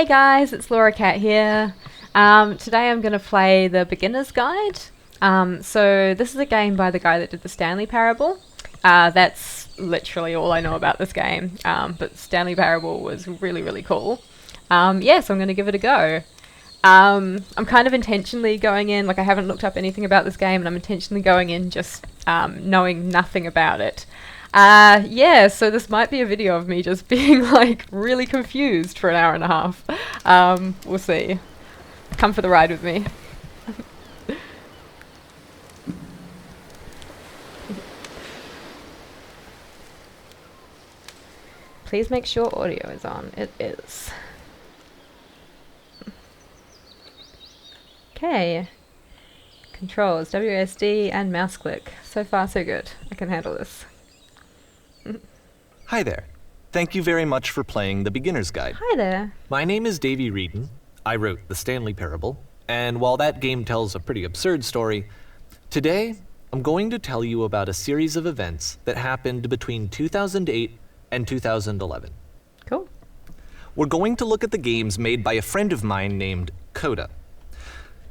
Hey guys, it's Laura Cat here. Today I'm going to play the Beginner's Guide. So this is a game by the guy that did the Stanley Parable. That's literally all I know about this game, but Stanley Parable was really, really cool. So I'm going to give it a go. I'm kind of intentionally going in, like I haven't looked up anything about this game, and I'm intentionally going in just knowing nothing about it. So this might be a video of me just being like really confused for an hour and a half. We'll see. Come for the ride with me. Please make sure audio is on. It is. Okay. Controls, WSD and mouse click. So far so good. I can handle this. Hi there. Thank you very much for playing The Beginner's Guide. Hi there. My name is Davey Reedon. I wrote The Stanley Parable, and while that game tells a pretty absurd story, today I'm going to tell you about a series of events that happened between 2008 and 2011. Cool. We're going to look at the games made by a friend of mine named Coda.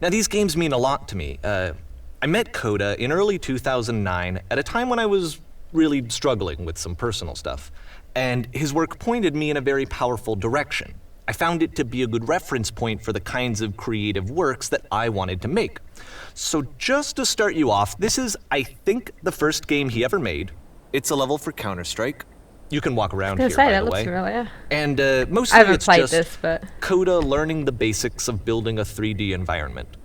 Now, these games mean a lot to me. I met Coda in early 2009 at a time when I was really struggling with some personal stuff, and his work pointed me in a very powerful direction. I found it to be a good reference point for the kinds of creative works that I wanted to make. So just to start you off, this is, I think, the first game he ever made. It's a level for Counter-Strike. You can walk around here, by the way. Familiar. And mostly I haven't it's played just this, but Coda learning the basics of building a 3D environment.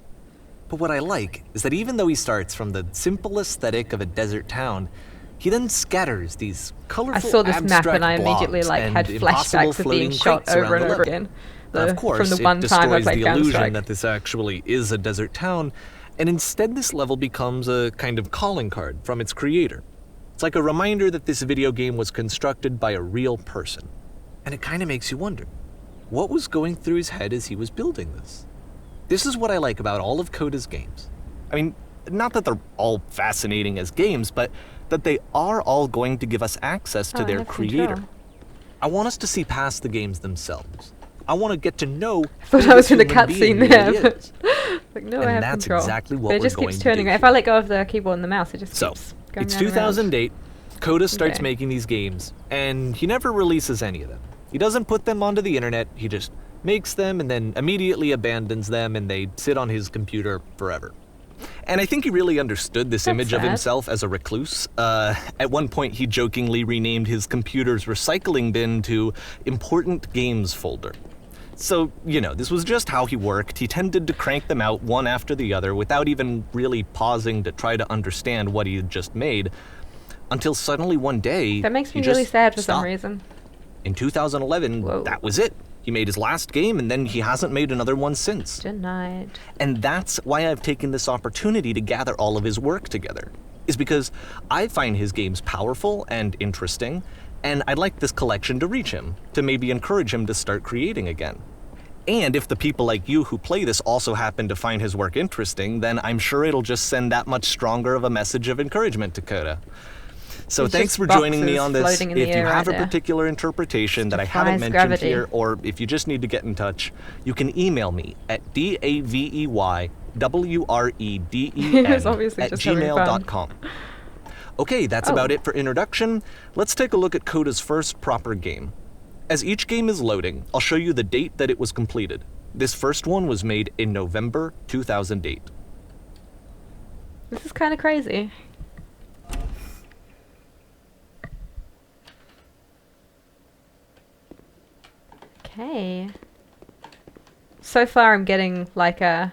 But what I like is that even though he starts from the simple aesthetic of a desert town, he then scatters these colorful, I saw this map and I immediately blobs had and flashbacks of being shot over and over again. Of course, from the one it time I destroys played the illusion Counter-Strike. that this actually is a desert town, and instead this level becomes a kind of calling card from its creator. It's like a reminder that this video game was constructed by a real person. And it kind of makes you wonder, what was going through his head as he was building this? This is what I like about all of Coda's games. I mean, not that they're all fascinating as games, but that they are all going to give us access to their creator. I want us to see past the games themselves. I want to get to know I thought I was in a cutscene there. Really like, no, and I have that's control. exactly what but it we're just going keeps to turning. do If I let go of the keyboard and the mouse, it just keeps going it's round and round. 2008. Coda starts Okay. making these games, and he never releases any of them. He doesn't put them onto the internet. He just makes them and then immediately abandons them, and they sit on his computer forever. And I think he really understood this image of sad. himself as a recluse. At one point, he jokingly renamed his computer's recycling bin to Important Games Folder. So, this was just how he worked. He tended to crank them out one after the other without even really pausing to try to understand what he had just made, until suddenly one day, That makes me he really just sad for stopped. some reason. In 2011, Whoa. that was it. He made his last game, and then he hasn't made another one since. Denied. And that's why I've taken this opportunity to gather all of his work together, is because I find his games powerful and interesting, and I'd like this collection to reach him, to maybe encourage him to start creating again. And if the people like you who play this also happen to find his work interesting, then I'm sure it'll just send that much stronger of a message of encouragement to Coda. So It's thanks just for joining me boxes on this. floating in the If you air have right a there. particular interpretation that I Defies haven't mentioned gravity. here, or if you just need to get in touch, you can email me at daveyWreden It's obviously at just having gmail.com. Okay, that's about it for introduction. Let's take a look at Coda's first proper game. As each game is loading, I'll show you the date that it was completed. This first one was made in November 2008. This is kind of crazy. Okay. So far I'm getting like a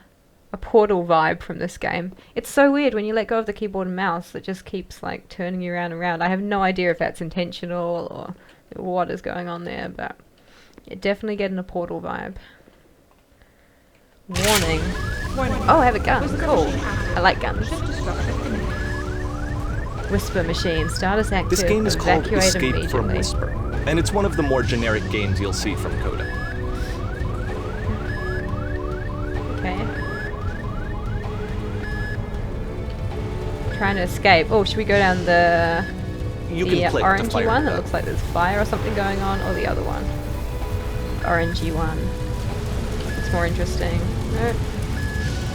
Portal vibe from this game. It's so weird when you let go of the keyboard and mouse, it just keeps like turning you around and around. I have no idea if that's intentional or what is going on there, but you're definitely getting a Portal vibe. Warning. Oh, I have a gun. Cool. I like guns. Whisper machine. Status active. This game is called Evacuate Escape from immediately. Whisper, and it's one of the more generic games you'll see from Coda. Okay. Trying to escape. Oh, should we go down the You can click the orangey fire one that button. looks like there's fire or something going on, or the other one? Orangey one. looks more interesting. Nope.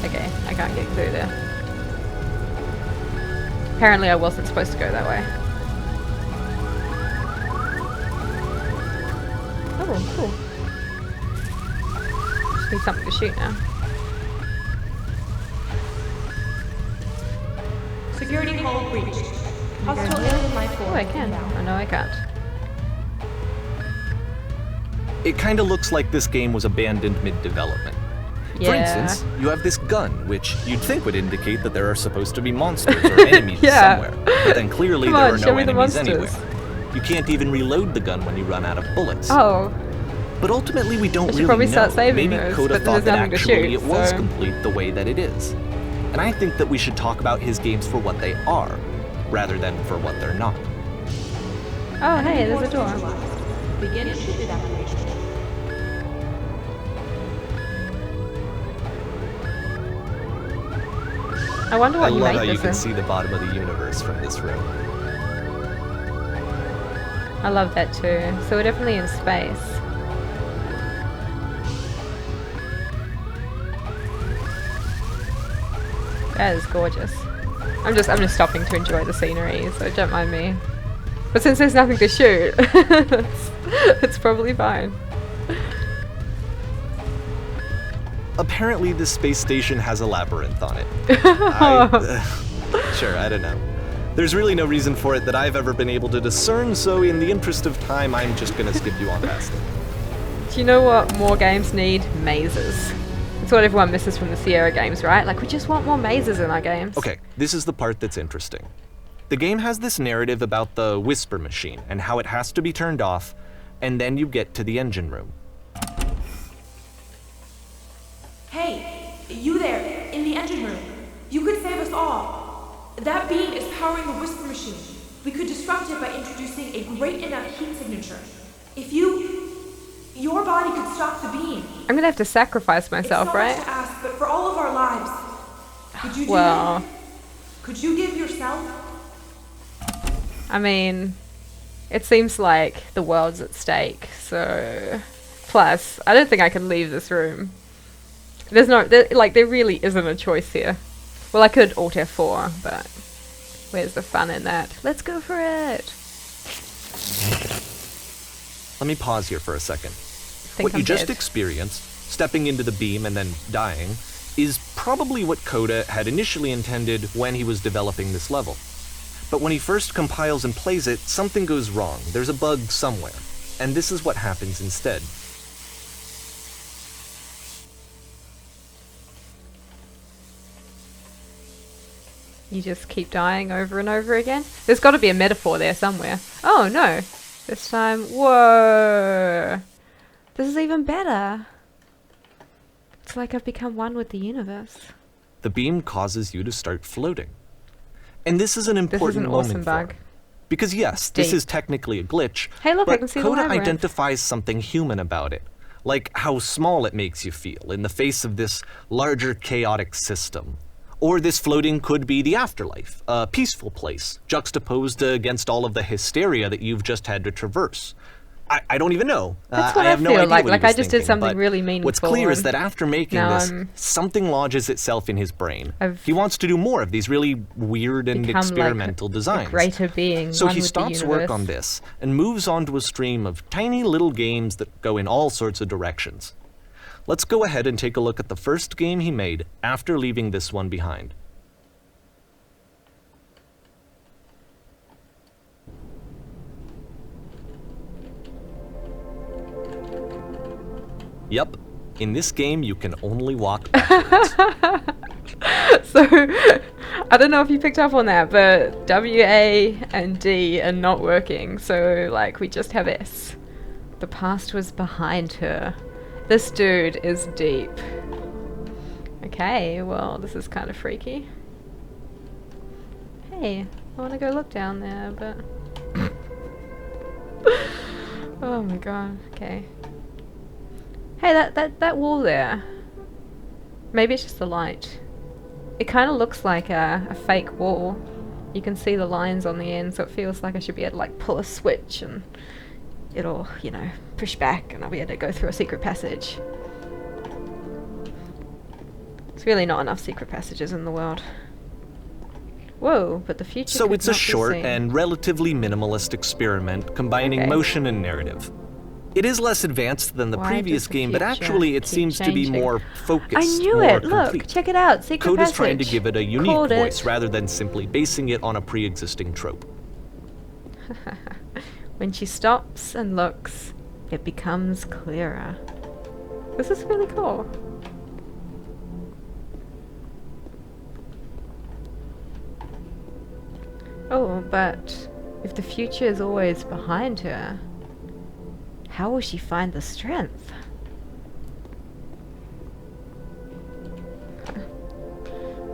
Okay, I can't get through there. Apparently I wasn't supposed to go that way. Oh, cool. Just need something to shoot now. Security hull breached. Hostile alien life form. Oh, I can. Oh, no, I can't. It kinda looks like this game was abandoned mid-development. Yeah. For instance, you have this gun, which you'd think would indicate that there are supposed to be monsters or enemies Yeah. somewhere. But then clearly Come there on, are show no me the enemies monsters. anywhere. You can't even reload the gun when you run out of bullets. Oh, But ultimately we don't I should really probably know. start saving Maybe those, Coda but thought there's that nothing to actually shoot, it was so- complete the way that it is. And I think that we should talk about his games for what they are, rather than for what they're not. oh, hey, there's a door. Begin ship evacuation. I wonder what I you love made how you this can in. see the bottom of the universe from this room. I love that too. So we're definitely in space. That is gorgeous. I'm just stopping to enjoy the scenery, so don't mind me. But since there's nothing to shoot, it's probably fine. Apparently this space station has a labyrinth on it. Sure, I don't know. There's really no reason for it that I've ever been able to discern, so in the interest of time, I'm just gonna skip you on past it. Do you know what more games need? Mazes. It's what everyone misses from the Sierra games, right? Like, we just want more mazes in our games. Okay, this is the part that's interesting. The game has this narrative about the whisper machine and how it has to be turned off, and then you get to the engine room. Hey, you there, in the engine room. You could save us all. That beam is powering the whisper machine. We could disrupt it by introducing a great enough heat signature. If your body could stop the beam. I'm gonna have to sacrifice myself, It's so right? much to ask, but for all of our lives, could you do Well, it? Could you give yourself? I mean, it seems like the world's at stake, so... Plus, I don't think I can leave this room. There's no... there really isn't a choice here. Well, I could Alt F4, but... Where's the fun in that? Let's go for it! Let me pause here for a second. Think What I'm you just dead. experienced, stepping into the beam and then dying, is probably what Coda had initially intended when he was developing this level. But when he first compiles and plays it, something goes wrong. There's a bug somewhere. And this is what happens instead. You just keep dying over and over again? There's got to be a metaphor there somewhere. Oh, no. This time... Whoa! This is even better. It's like I've become one with the universe. The beam causes you to start floating. And this is an This is important an moment awesome for bug. him. Because yes, this Deep. is technically a glitch, Hey, look, I but can see the Coda labyrinth. identifies something human about it. Like how small it makes you feel in the face of this larger chaotic system. Or this floating could be the afterlife, a peaceful place, juxtaposed against all of the hysteria that you've just had to traverse. I don't even know. That's what I I have no feel idea like. what Like, he was I just did thinking, something but really What's meaningful clear is and that after making now this, I'm- something lodges itself in his brain. I've He wants to do more of these really weird and become experimental like designs. a greater being. So one he with the stops work universe. on this and moves on to a stream of tiny little games that go in all sorts of directions. Let's go ahead and take a look at the first game he made after leaving this one behind. Yep, in this game you can only walk backwards. So, I don't know if you picked up on that, but W, A, and D are not working. So, like, we just have S. The past was behind her. This dude is deep. Okay, well, this is kind of freaky. Hey, I want to go look down there, but... Oh my god, okay. Hey, that wall there. Maybe it's just the light. It kind of looks like a fake wall. You can see the lines on the end, so it feels like I should be able to like pull a switch and it'll, you know, push back and I'll be able to go through a secret passage. There's really not enough secret passages in the world. Whoa, but the future So could it's a not be short seen. and relatively minimalist experiment combining Okay. motion and narrative. It is less advanced than the Why previous does the game, but future actually it keep seems to be changing? more focused, I knew more it! Look, complete. check it out. Secret Coda's passage. trying to give it a unique Called it. voice rather than simply basing it on a pre-existing trope. When she stops and looks, it becomes clearer. This is really cool. Oh, but if the future is always behind her, how will she find the strength?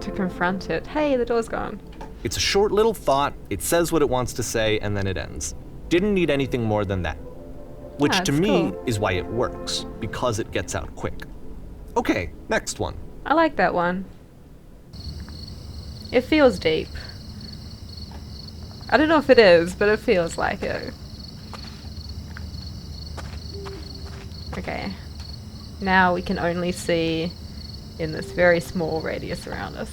To confront it. Hey, the door's gone. It's a short little thought, it says what it wants to say, and then it ends. Didn't need anything more than that. Which to That's me cool. is why it works, because it gets out quick. Okay, next one. I like that one. It feels deep. I don't know if it is, but it feels like it. Okay. Now we can only see in this very small radius around us.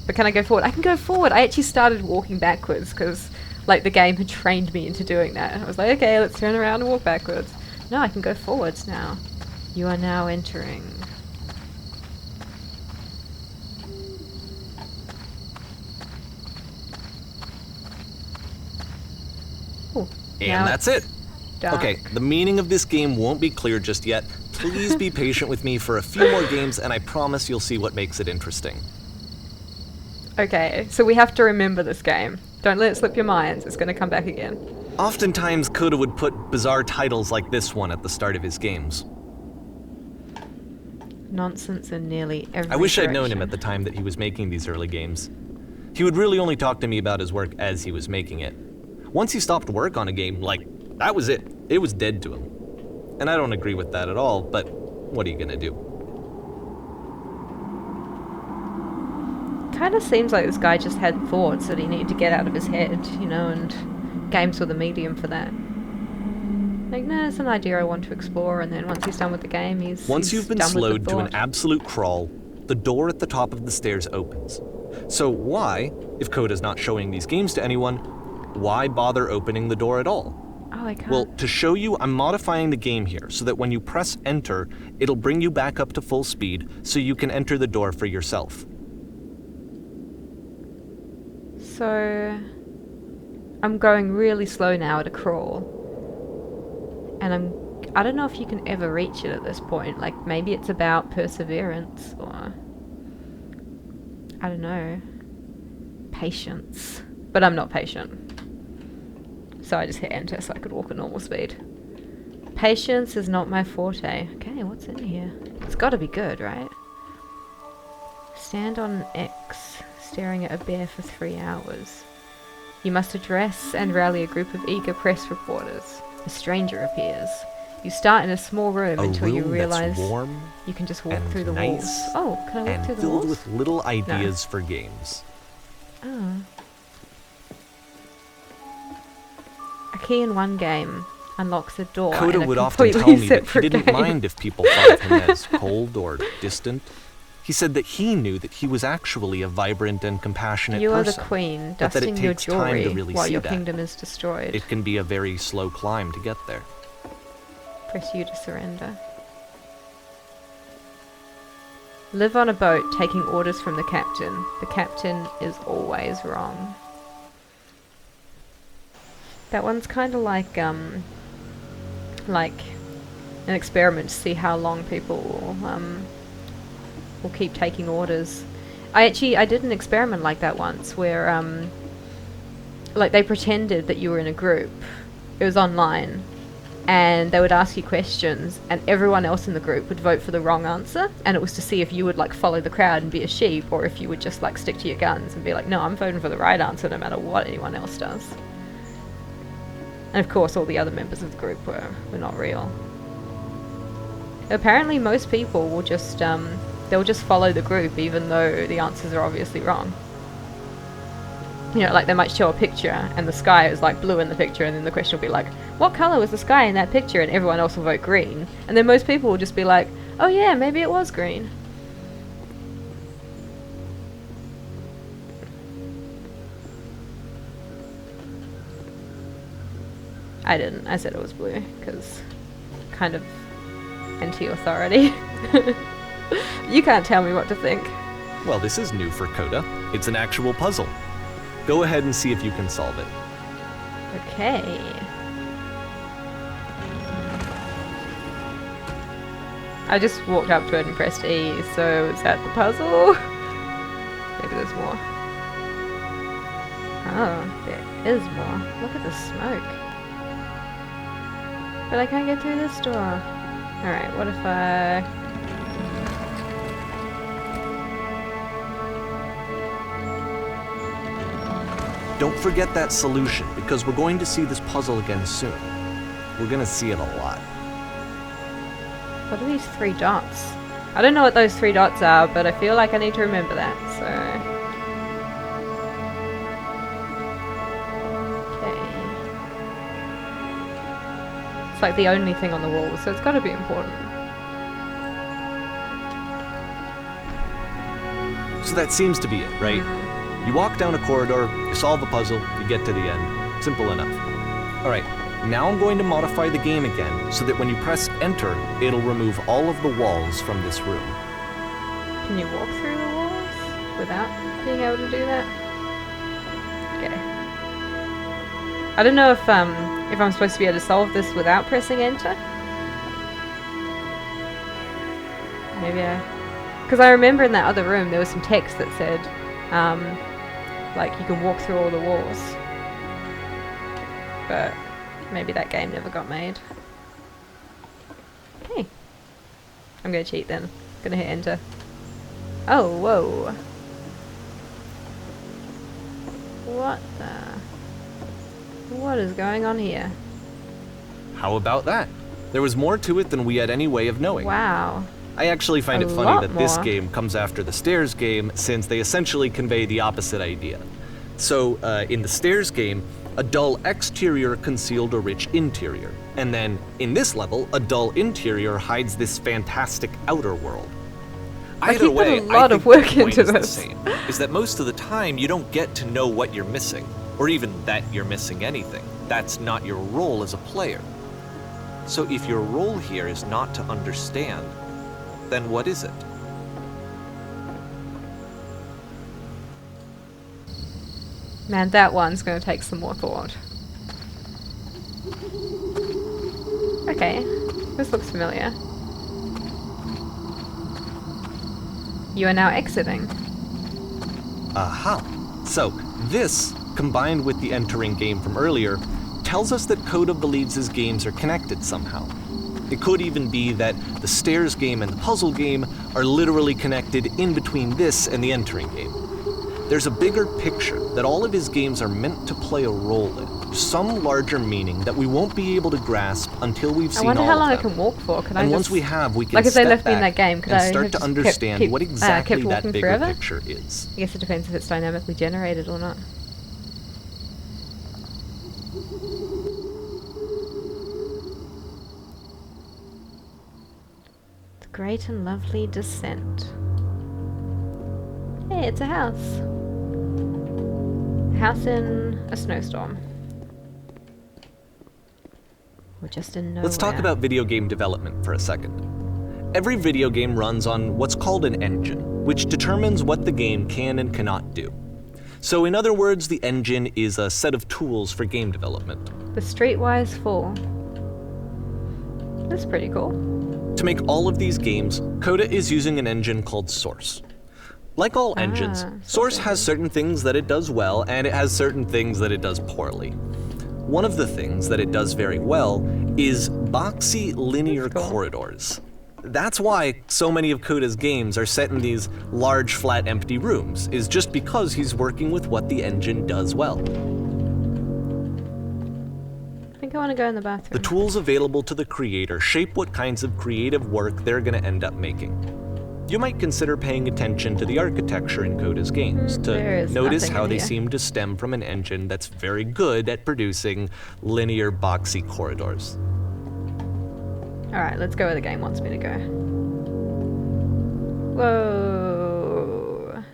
But can I go forward? I can go forward! I actually started walking backwards because like the game had trained me into doing that. I was like, okay, let's turn around and walk backwards. No, I can go forwards now. You are now entering. Ooh, And now that's it's it. dark. Okay, the meaning of this game won't be clear just yet. Please be patient with me for a few more games, and I promise you'll see what makes it interesting. Okay, so we have to remember this game. Don't let it slip your minds. It's going to come back again. Oftentimes, Coda would put bizarre titles like this one at the start of his games. Nonsense in nearly every I wish I'd known him direction. at the time that he was making these early games. He would really only talk to me about his work as he was making it. Once he stopped work on a game, like, that was it. It was dead to him. And I don't agree with that at all, but what are you gonna do? Kind of seems like this guy just had thoughts that he needed to get out of his head, you know, and games were the medium for that. Like, no, it's an idea I want to explore, and then once he's done with the game, Once he's you've been done with the slowed to an thought. absolute crawl, the door at the top of the stairs opens. So why, if Coda's not showing these games to anyone, why bother opening the door at all? Oh, I can't. Well, to show you, I'm modifying the game here so that when you press enter, it'll bring you back up to full speed so you can enter the door for yourself. So, I'm going really slow now at a crawl. And I don't know if you can ever reach it at this point. Like, maybe it's about perseverance or, I don't know, patience. But I'm not patient. So I just hit enter so I could walk at normal speed. Patience is not my forte. Okay, what's in here? It's gotta be good, right? Stand on X, staring at a bear for 3 hours. You must address and rally a group of eager press reporters. A stranger appears. You start in a small room A until you room realize that's warm you can just walk and through the nice walls. Oh, can I walk and through the filled walls? with little ideas for games. Oh. A key in one game unlocks a door Coda in a would often completely tell me that he separate didn't game. mind if people thought of him as cold or distant. He said that he knew that he was actually a vibrant and compassionate You are the person. queen, but that it dusting your takes time to jewelry really while see your that. kingdom is destroyed. It can be a very slow climb to get there. Press U to surrender. Live on a boat, taking orders from the captain. The captain is always wrong. That one's kind of like an experiment to see how long people will keep taking orders. I did an experiment like that once where like they pretended that you were in a group. It was online. And they would ask you questions, and everyone else in the group would vote for the wrong answer, and it was to see if you would like follow the crowd and be a sheep, or if you would just like stick to your guns and be like, no, I'm voting for the right answer no matter what anyone else does. And of course all the other members of the group were not real. Apparently most people will just they'll just follow the group even though the answers are obviously wrong. You know, like they might show a picture and the sky is like blue in the picture, and then the question will be like, what colour was the sky in that picture? And everyone else will vote green. And then most people will just be like, oh yeah, maybe it was green. I didn't. I said it was blue because kind of anti-authority. You can't tell me what to think. Well, this is new for Coda. It's an actual puzzle. Go ahead and see if you can solve it. Okay. I just walked up to it and pressed E, so is that the puzzle? Maybe there's more. Oh, there is more. Look at the smoke. But I can't get through this door. Alright, what if I... Don't forget that solution, because we're going to see this puzzle again soon. We're going to see it a lot. What are these 3 dots? I don't know what those 3 dots are, but I feel like I need to remember that, so... Okay. It's like the only thing on the wall, so it's gotta be important. So that seems to be it, right? You walk down a corridor, you solve a puzzle, you get to the end. Simple enough. Alright, now I'm going to modify the game again so that when you press enter, it'll remove all of the walls from this room. Can you walk through the walls without being able to do that? Okay. I don't know if I'm supposed to be able to solve this without pressing enter. Maybe because I remember in that other room there was some text that said, like you can walk through all the walls. But maybe that game never got made. Okay. I'm gonna cheat then. Gonna hit enter. Oh, whoa. What the... What is going on here? How about that? There was more to it than we had any way of knowing. Wow. I actually find A it funny lot that this more. game comes after the Stairs game, since they essentially convey the opposite idea. So, in the Stairs game, a dull exterior concealed a rich interior. And then, in this level, a dull interior hides this fantastic outer world. Like, Either he put way, a lot I of think work the point into is the this. same, is that most of the time you don't get to know what you're missing, or even that you're missing anything. That's not your role as a player. So if your role here is not to understand, then what is it? Man, that one's gonna take some more thought. Okay, this looks familiar. You are now exiting. Aha! So, this, combined with the entering game from earlier, tells us that Coda believes his games are connected somehow. It could even be that the Stairs game and the puzzle game are literally connected in between this and the entering game. There's a bigger picture that all of his games are meant to play a role in, some larger meaning that we won't be able to grasp until we've I seen wonder all how long I of them. can walk for. Could I And just... once we have, we can Like if they step left me in back that game, could and I start have to just understand kept what exactly that walking bigger forever? picture is. I guess it depends if it's dynamically generated or not. The great and lovely descent. Hey, it's a house. A house in a snowstorm. We're just in nowhere. Let's talk about video game development for a second. Every video game runs on what's called an engine, which determines what the game can and cannot do. So in other words, the engine is a set of tools for game development. The Streetwise 4. That's pretty cool. To make all of these games, Coda is using an engine called Source. Like all engines, Source Source has certain things that it does well, and it has certain things that it does poorly. One of the things that it does very well is boxy linear That's cool. corridors. That's why so many of Coda's games are set in these large, flat, empty rooms, is just because he's working with what the engine does well. I think I want to go in the bathroom. The tools available to the creator shape what kinds of creative work they're going to end up making. You might consider paying attention to the architecture in Coda's games there to is notice nothing how in they here. seem to stem from an engine that's very good at producing linear, boxy corridors. Alright, let's go where the game wants me to go. Whoa.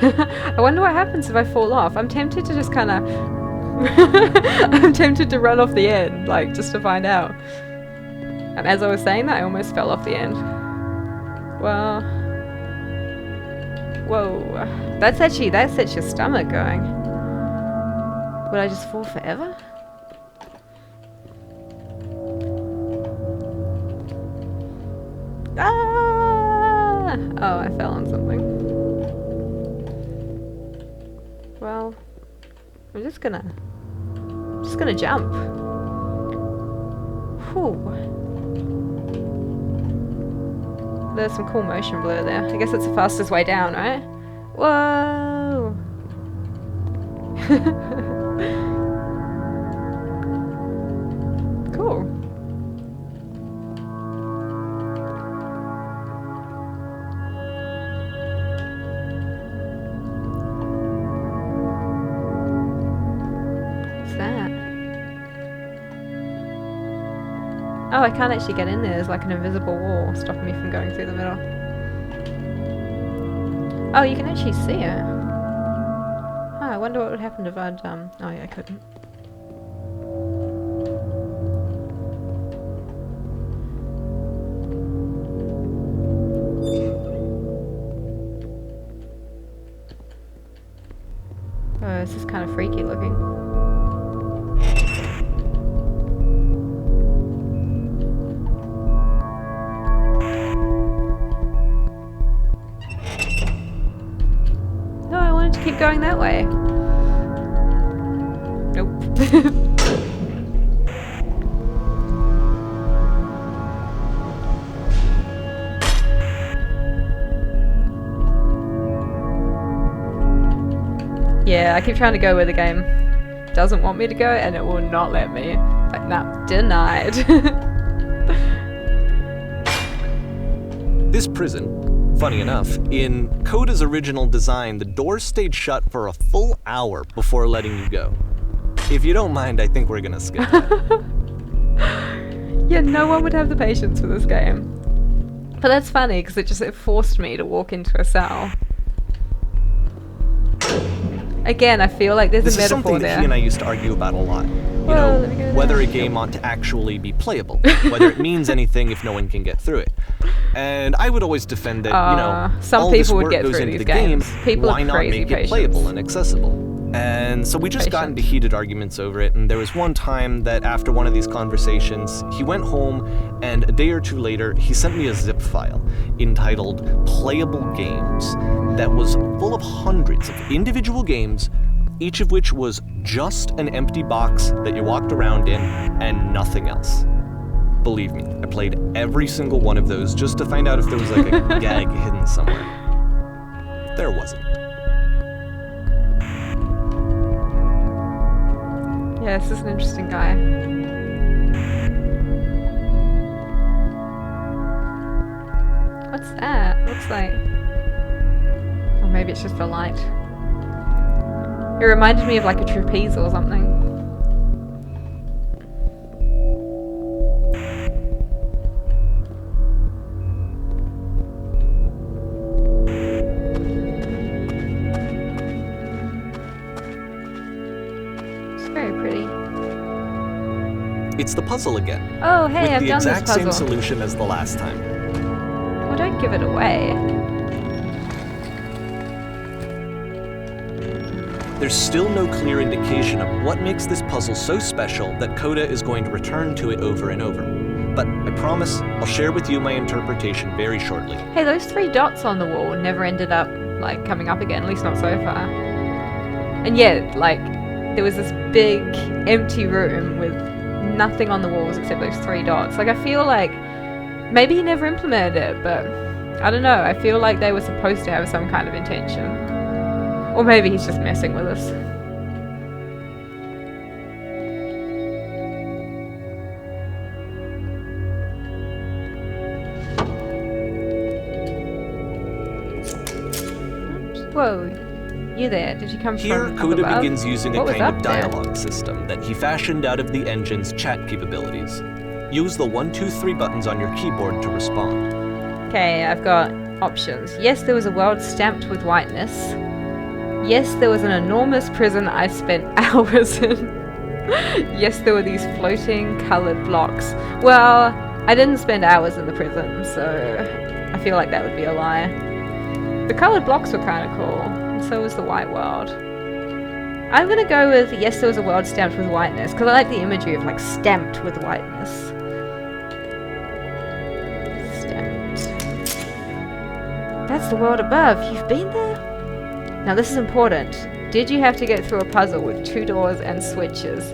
I wonder what happens if I fall off. I'm tempted to just kind of... I'm tempted to run off the end, like, just to find out. And as I was saying that, I almost fell off the end. Well... Whoa. That sets your stomach going. Would I just fall forever? Ah! Oh, I fell on something. Well, I'm just gonna jump. Whew. There's some cool motion blur there. I guess it's the fastest way down, right? Whoa! Cool. What's that? Oh, I can't actually get in there. There's like an invisible wall stopping me from going through the middle. Oh, you can actually see it. Oh, I wonder what would happen if I'd, oh yeah, I couldn't. Oh, this is kind of freaky looking. Keep going that way. Nope. Yeah, I keep trying to go where the game doesn't want me to go and it will not let me. Like, nah, denied. This prison, funny enough, in Coda's original design, the doors stayed shut for a full hour before letting you go. If you don't mind, I think we're gonna skip that. Yeah, no one would have the patience for this game. But that's funny, because it forced me to walk into a cell. Again, I feel like there's a metaphor there. This is something that he and I used to argue about a lot. You know, whether a game ought to actually be playable, whether it means anything if no one can get through it. And I would always defend that, you know, some all people this would work get goes through into these the games. game, People why have not crazy make it playable and accessible? And so we just got into heated arguments over it, and there was one time that after one of these conversations, he went home, and a day or two later, he sent me a zip file entitled Playable Games that was full of hundreds of individual games, each of which was just an empty box that you walked around in and nothing else. Believe me, I played every single one of those just to find out if there was like a gag hidden somewhere. There wasn't. Yeah, this is an interesting guy. What's that? Looks like... Or maybe it's just the light. It reminded me of like a trapeze or something. It's very pretty. It's the puzzle again. Oh, hey, I've done this puzzle. With the exact same solution as the last time. Well, don't give it away. There's still no clear indication of what makes this puzzle so special that Coda is going to return to it over and over. But I promise I'll share with you my interpretation very shortly. Hey, those 3 dots on the wall never ended up, like, coming up again, at least not so far. And yeah, like, there was this big, empty room with nothing on the walls except those 3 dots. Like, I feel like maybe he never implemented it, but I don't know. I feel like they were supposed to have some kind of intention. Or maybe he's just messing with us. Oops. Whoa, you there? Did you come Here, from Coda above? begins using a What was kind of up there? dialogue system that he fashioned out of the engine's chat capabilities. Use the 1, 2, 3 buttons on your keyboard to respond. Okay, I've got options. Yes, there was a world stamped with whiteness. Yes, there was an enormous prison I spent hours in. Yes, there were these floating coloured blocks. Well, I didn't spend hours in the prison, so I feel like that would be a lie. The coloured blocks were kind of cool, and so was the white world. I'm gonna go with yes, there was a world stamped with whiteness, because I like the imagery of like stamped with whiteness. Stamped. That's the world above. You've been there? Now this is important. Did you have to get through a puzzle with 2 doors and switches?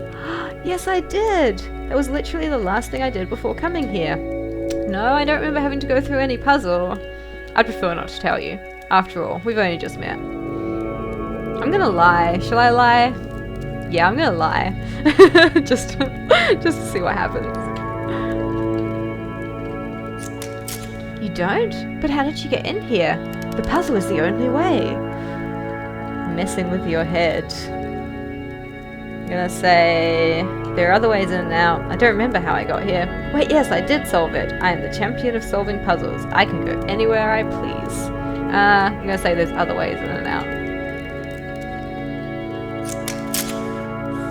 Yes, I did. That was literally the last thing I did before coming here. No, I don't remember having to go through any puzzle. I'd prefer not to tell you. After all, we've only just met. I'm gonna lie. Shall I lie? Yeah, I'm gonna lie. just to see what happens. You don't? But how did you get in here? The puzzle is the only way. Messing with your head. I'm gonna say there are other ways in and out. I don't remember how I got here. Wait, yes, I did solve it. I am the champion of solving puzzles. I can go anywhere I please. I'm gonna say there's other ways in and out.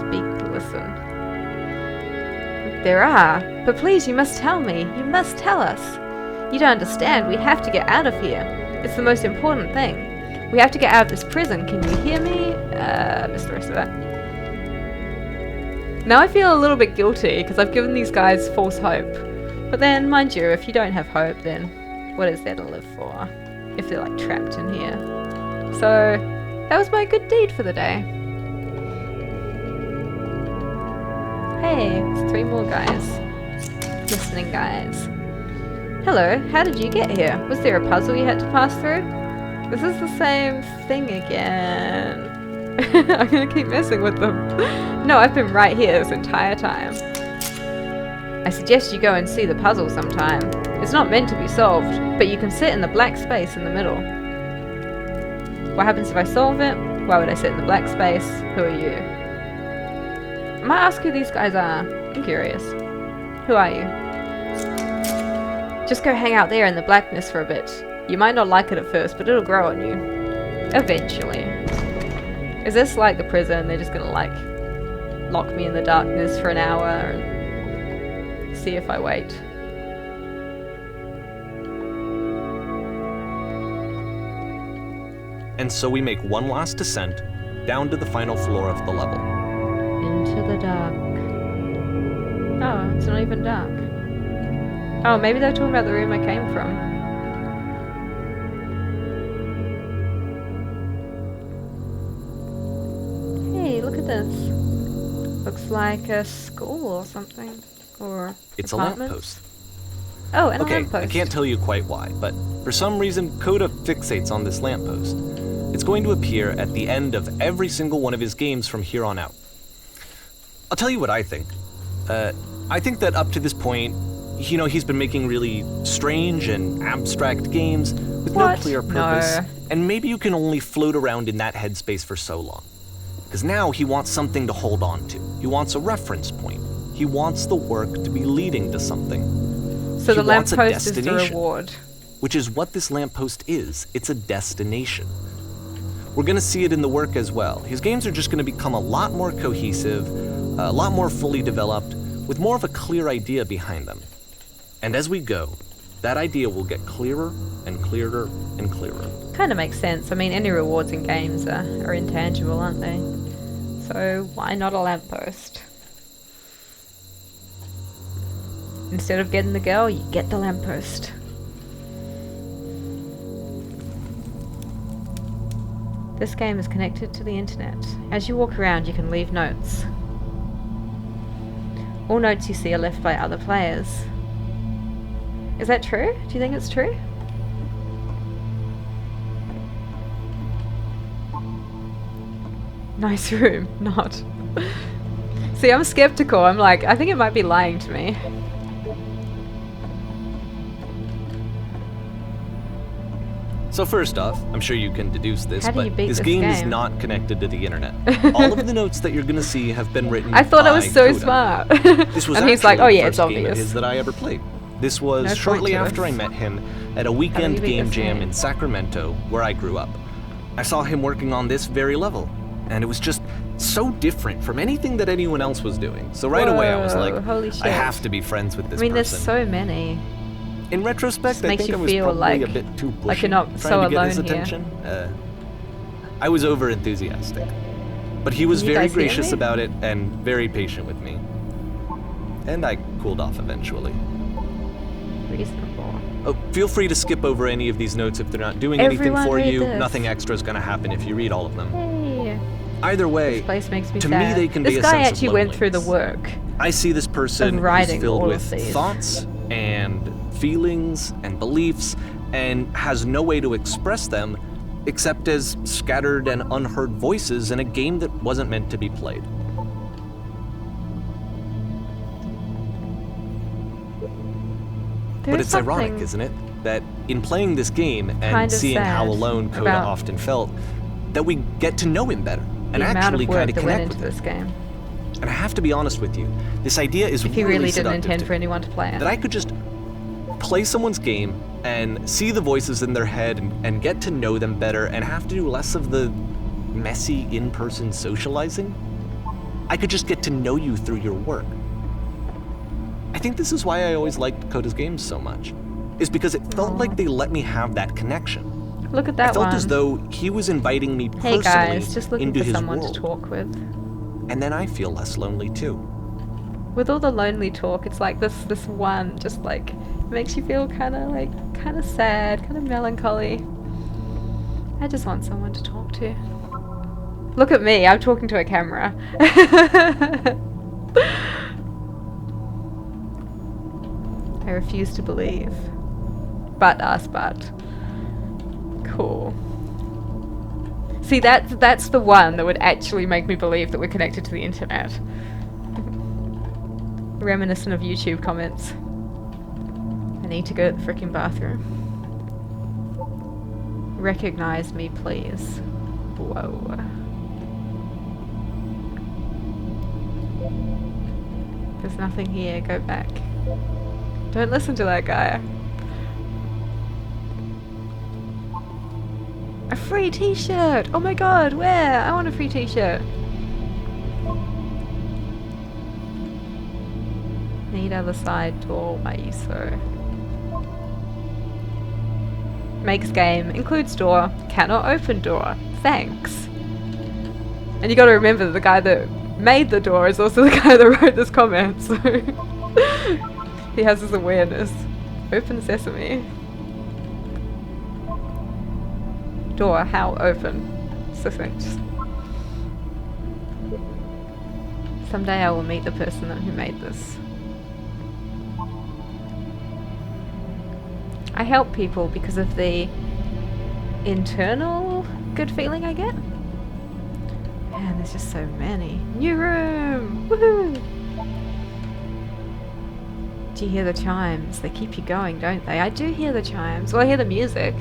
Speak, listen. There are, but please, you must tell me. You must tell us. You don't understand. We have to get out of here. It's the most important thing. We have to get out of this prison. Can you hear me? Missed the rest of that. Now I feel a little bit guilty because I've given these guys false hope. But then, mind you, if you don't have hope, then what is there to live for? If they're like trapped in here. So, that was my good deed for the day. Hey, there's 3 more guys. Listening guys. Hello, how did you get here? Was there a puzzle you had to pass through? This is the same thing again. I'm gonna keep messing with them. No, I've been right here this entire time. I suggest you go and see the puzzle sometime. It's not meant to be solved, but you can sit in the black space in the middle. What happens if I solve it? Why would I sit in the black space? Who are you? I might ask who these guys are. I'm curious. Who are you? Just go hang out there in the blackness for a bit. You might not like it at first, but it'll grow on you. Eventually. Is this like the prison? They're just gonna like lock me in the darkness for an hour and see if I wait. And so we make one last descent down to the final floor of the level. Into the dark. Oh, it's not even dark. Oh, maybe they're talking about the room I came from. Hey, look at this. Looks like a school or something. Or It's a apartments. lamppost. Oh, and a Okay, lamppost. I can't tell you quite why, but for some reason, Coda fixates on this lamppost. It's going to appear at the end of every single one of his games from here on out. I'll tell you what I think. I think that up to this point, you know, he's been making really strange and abstract games with What? no clear purpose. No. And maybe you can only float around in that headspace for so long. Because now he wants something to hold on to. He wants a reference point. He wants the work to be leading to something. So the He wants a lamppost is the destination. reward. Which is what this lamppost is. It's a destination. We're going to see it in the work as well. His games are just going to become a lot more cohesive, a lot more fully developed, with more of a clear idea behind them. And as we go, that idea will get clearer and clearer and clearer. Kind of makes sense. I mean, any rewards in games are intangible, aren't they? So why not a lamppost? Instead of getting the girl, you get the lamppost. This game is connected to the internet. As you walk around, you can leave notes. All notes you see are left by other players. Is that true? Do you think it's true? Nice room. Not. See, I'm skeptical. I'm like, I think it might be lying to me. So first off, I'm sure you can deduce this, How do you but beat this this game is game? not connected to the internet. All of the notes that you're going to see have been written I thought I was by so Coda. smart. This was and he's like, actually oh the yeah, it's first game of obvious. his that I ever played. This was No shortly point to after us. I met him at a weekend you beat game this jam game? in Sacramento, where I grew up. I saw him working on this very level, and it was just so different from anything that anyone else was doing. So right away I was Whoa, like, holy shit. I have to be friends with this I mean, there's person. so many. In retrospect, Just I makes think you I was feel probably like- a bit too pushy, like you're not trying so to get his alone here. attention. I was over enthusiastic, but he was Can you very guys hear gracious me? about it and very patient with me. And I cooled off eventually. Reasonable. Oh, feel free to skip over any of these notes if they're not doing anything Everyone for read you. this. Nothing extra is going to happen if you read all of them. Hey, Either way, this place makes me to sad. me they can this be a guy sense of actually went through the loneliness. work. I see this person Of writing who's filled all with of these. thoughts and feelings and beliefs and has no way to express them except as scattered and unheard voices in a game that wasn't meant to be played. But it's ironic, isn't it? That in playing this game and kind of seeing how sad alone Coda about often felt, that we get to know him better and the amount actually of work kind of that went connect into with this him. game. And I have to be honest with you, this idea is If he really didn't seductive intend to for me. anyone to play it. That I could just play someone's game and see the voices in their head and get to know them better and have to do less of the messy in-person socializing. I could just get to know you through your work. I think this is why I always liked Coda's games so much, is because it felt Aw. like they let me have that connection. Look at that I felt one. as though he was inviting me Hey personally guys, just looking into for his someone world. to talk with. And then I feel less lonely too. With all the lonely talk, it's like this one just like makes you feel kind of sad, kind of melancholy. I just want someone to talk to. Look at me, I'm talking to a camera. I refuse to believe. But. Cool. See, that's the one that would actually make me believe that we're connected to the internet. Reminiscent of YouTube comments. I need to go to the freaking bathroom. Recognize me, please. Whoa. There's nothing here, go back. Don't listen to that guy. A free t-shirt! Oh my god, where? I want a free t-shirt. Need other side door, why you so? Makes game, includes door, cannot open door. Thanks. And you gotta remember that the guy that made the door is also the guy that wrote this comment, so he has this awareness. Open sesame. Door, how open? Succinct. Someday I will meet the person who made this. I help people because of the internal good feeling I get. Man, there's just so many. New room! Woohoo! Do you hear the chimes? They keep you going, don't they? I do hear the chimes. Well, I hear the music.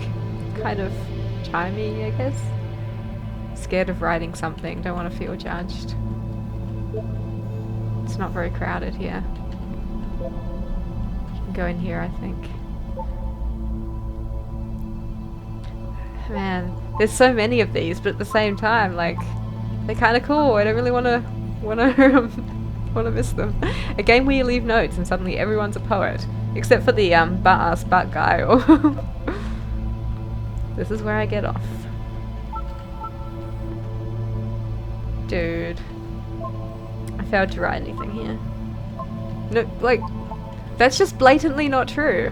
Kind of chimey, I guess. Scared of writing something. Don't want to feel judged. It's not very crowded here. You can go in here, I think. Man, there's so many of these, but at the same time, like, they're kind of cool. I don't really want to miss them. A game where you leave notes and suddenly everyone's a poet, except for the butt-ass butt guy. This is where I get off. Dude, I failed to write anything here. No, like, that's just blatantly not true.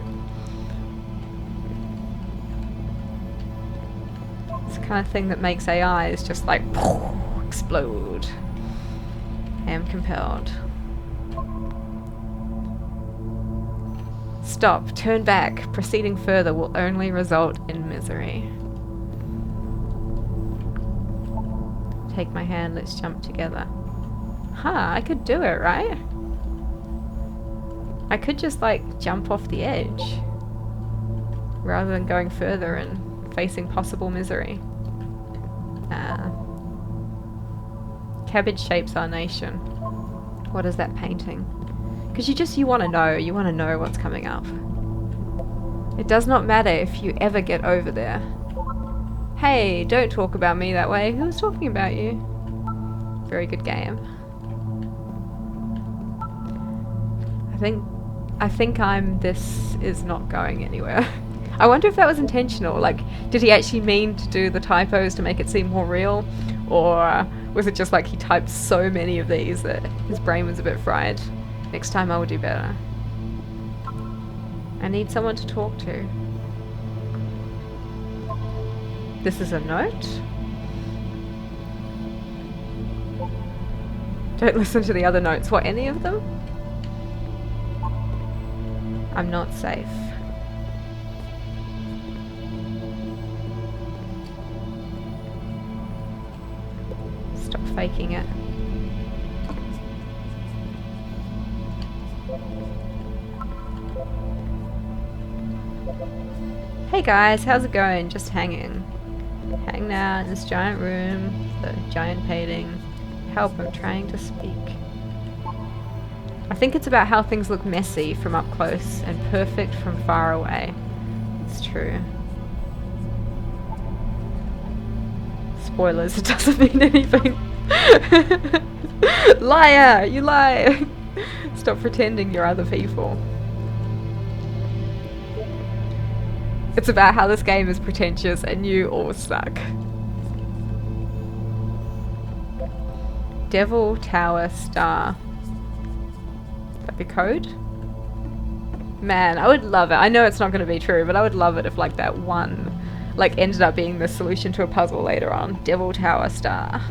It's the kind of thing that makes AIs just like explode. I am compelled. Stop, turn back. Proceeding further will only result in misery. Take my hand, let's jump together. Huh, I could do it, right? I could just like jump off the edge rather than going further and facing possible misery. Cabbage shapes our nation. What is that painting? Because you want to know what's coming up. It does not matter if you ever get over there. Hey, don't talk about me that way. Who was talking about you? Very good game. I think this is not going anywhere. I wonder if that was intentional. Like, did he actually mean to do the typos to make it seem more real? Or was it just like he typed so many of these that his brain was a bit fried? Next time I will do better. I need someone to talk to. This is a note? Don't listen to the other notes. What, any of them? I'm not safe. Stop faking it. Hey guys, how's it going? Just hanging. Hanging out in this giant room, the giant painting. Help, I'm trying to speak. I think it's about how things look messy from up close and perfect from far away. It's true. Spoilers, it doesn't mean anything. Liar! You lie! Stop pretending you're other people. It's about how this game is pretentious and you all suck. Devil Tower Star. Would that be code? Man, I would love it. I know it's not going to be true, but I would love it if like that one like ended up being the solution to a puzzle later on. Devil Tower Star.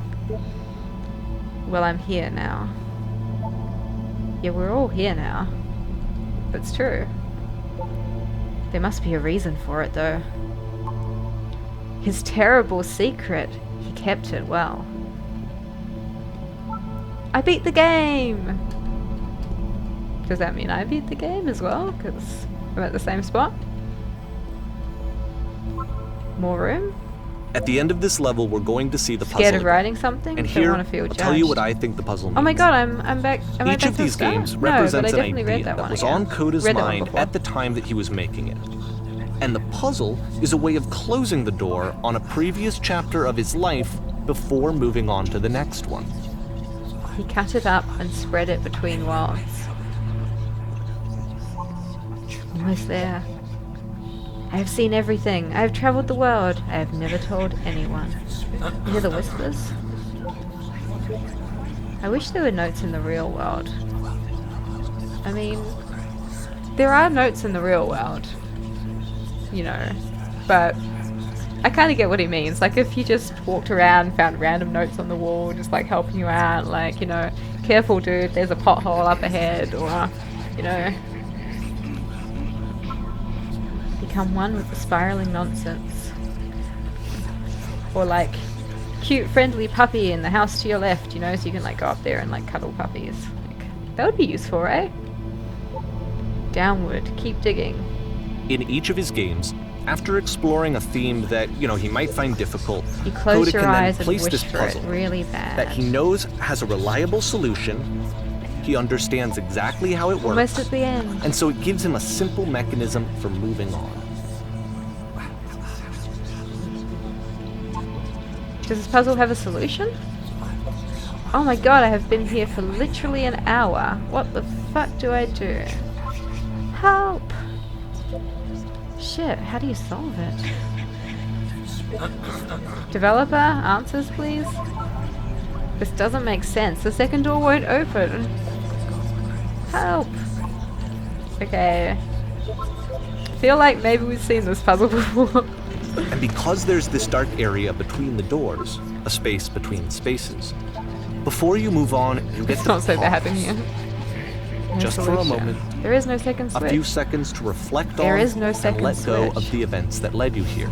Well, I'm here now. Yeah, we're all here now. That's true. There must be a reason for it, though. His terrible secret. He kept it well. I beat the game! Does that mean I beat the game as well? Because I'm at the same spot? More room? At the end of this level, we're going to see the puzzle. Scared of writing something? And Don't here, want to feel I'll judged. tell you what I think the puzzle means. Oh my god, I'm back. Am I Each back of to the these start? games No, but I represents an definitely read idea that that one was again. on Coda's Read that one mind before. at the time that he was making it. And the puzzle is a way of closing the door on a previous chapter of his life before moving on to the next one. He cut it up and spread it between worlds. Almost there. I have seen everything. I have traveled the world. I have never told anyone. You hear the whispers? I wish there were notes in the real world. I mean, there are notes in the real world, you know, but I kind of get what he means. Like, if you just walked around and found random notes on the wall, just like helping you out, like, you know, careful dude, there's a pothole up ahead, or, you know, become one with the spiraling nonsense. Or like, cute friendly puppy in the house to your left, you know, so you can like go up there and like cuddle puppies. Like, that would be useful, right? Downward, keep digging. In each of his games, after exploring a theme that, you know, he might find difficult, You close Coda your can then eyes and place wish this for it puzzle really bad. that he knows has a reliable solution, he understands exactly how it works, Almost at the end. and so it gives him a simple mechanism for moving on. Does this puzzle have a solution? Oh my god, I have been here for literally an hour. What the fuck do I do? Help! Shit, how do you solve it? Developer, answers please? This doesn't make sense. The second door won't open. Help! Okay. I feel like maybe we've seen this puzzle before. And because there's this dark area between the doors, a space between spaces, before you move on, you get It's to not so pause, bad in here. No just for a solution. moment, There is no second a switch. few seconds to reflect There on is no and second let go switch. of the events that led you here.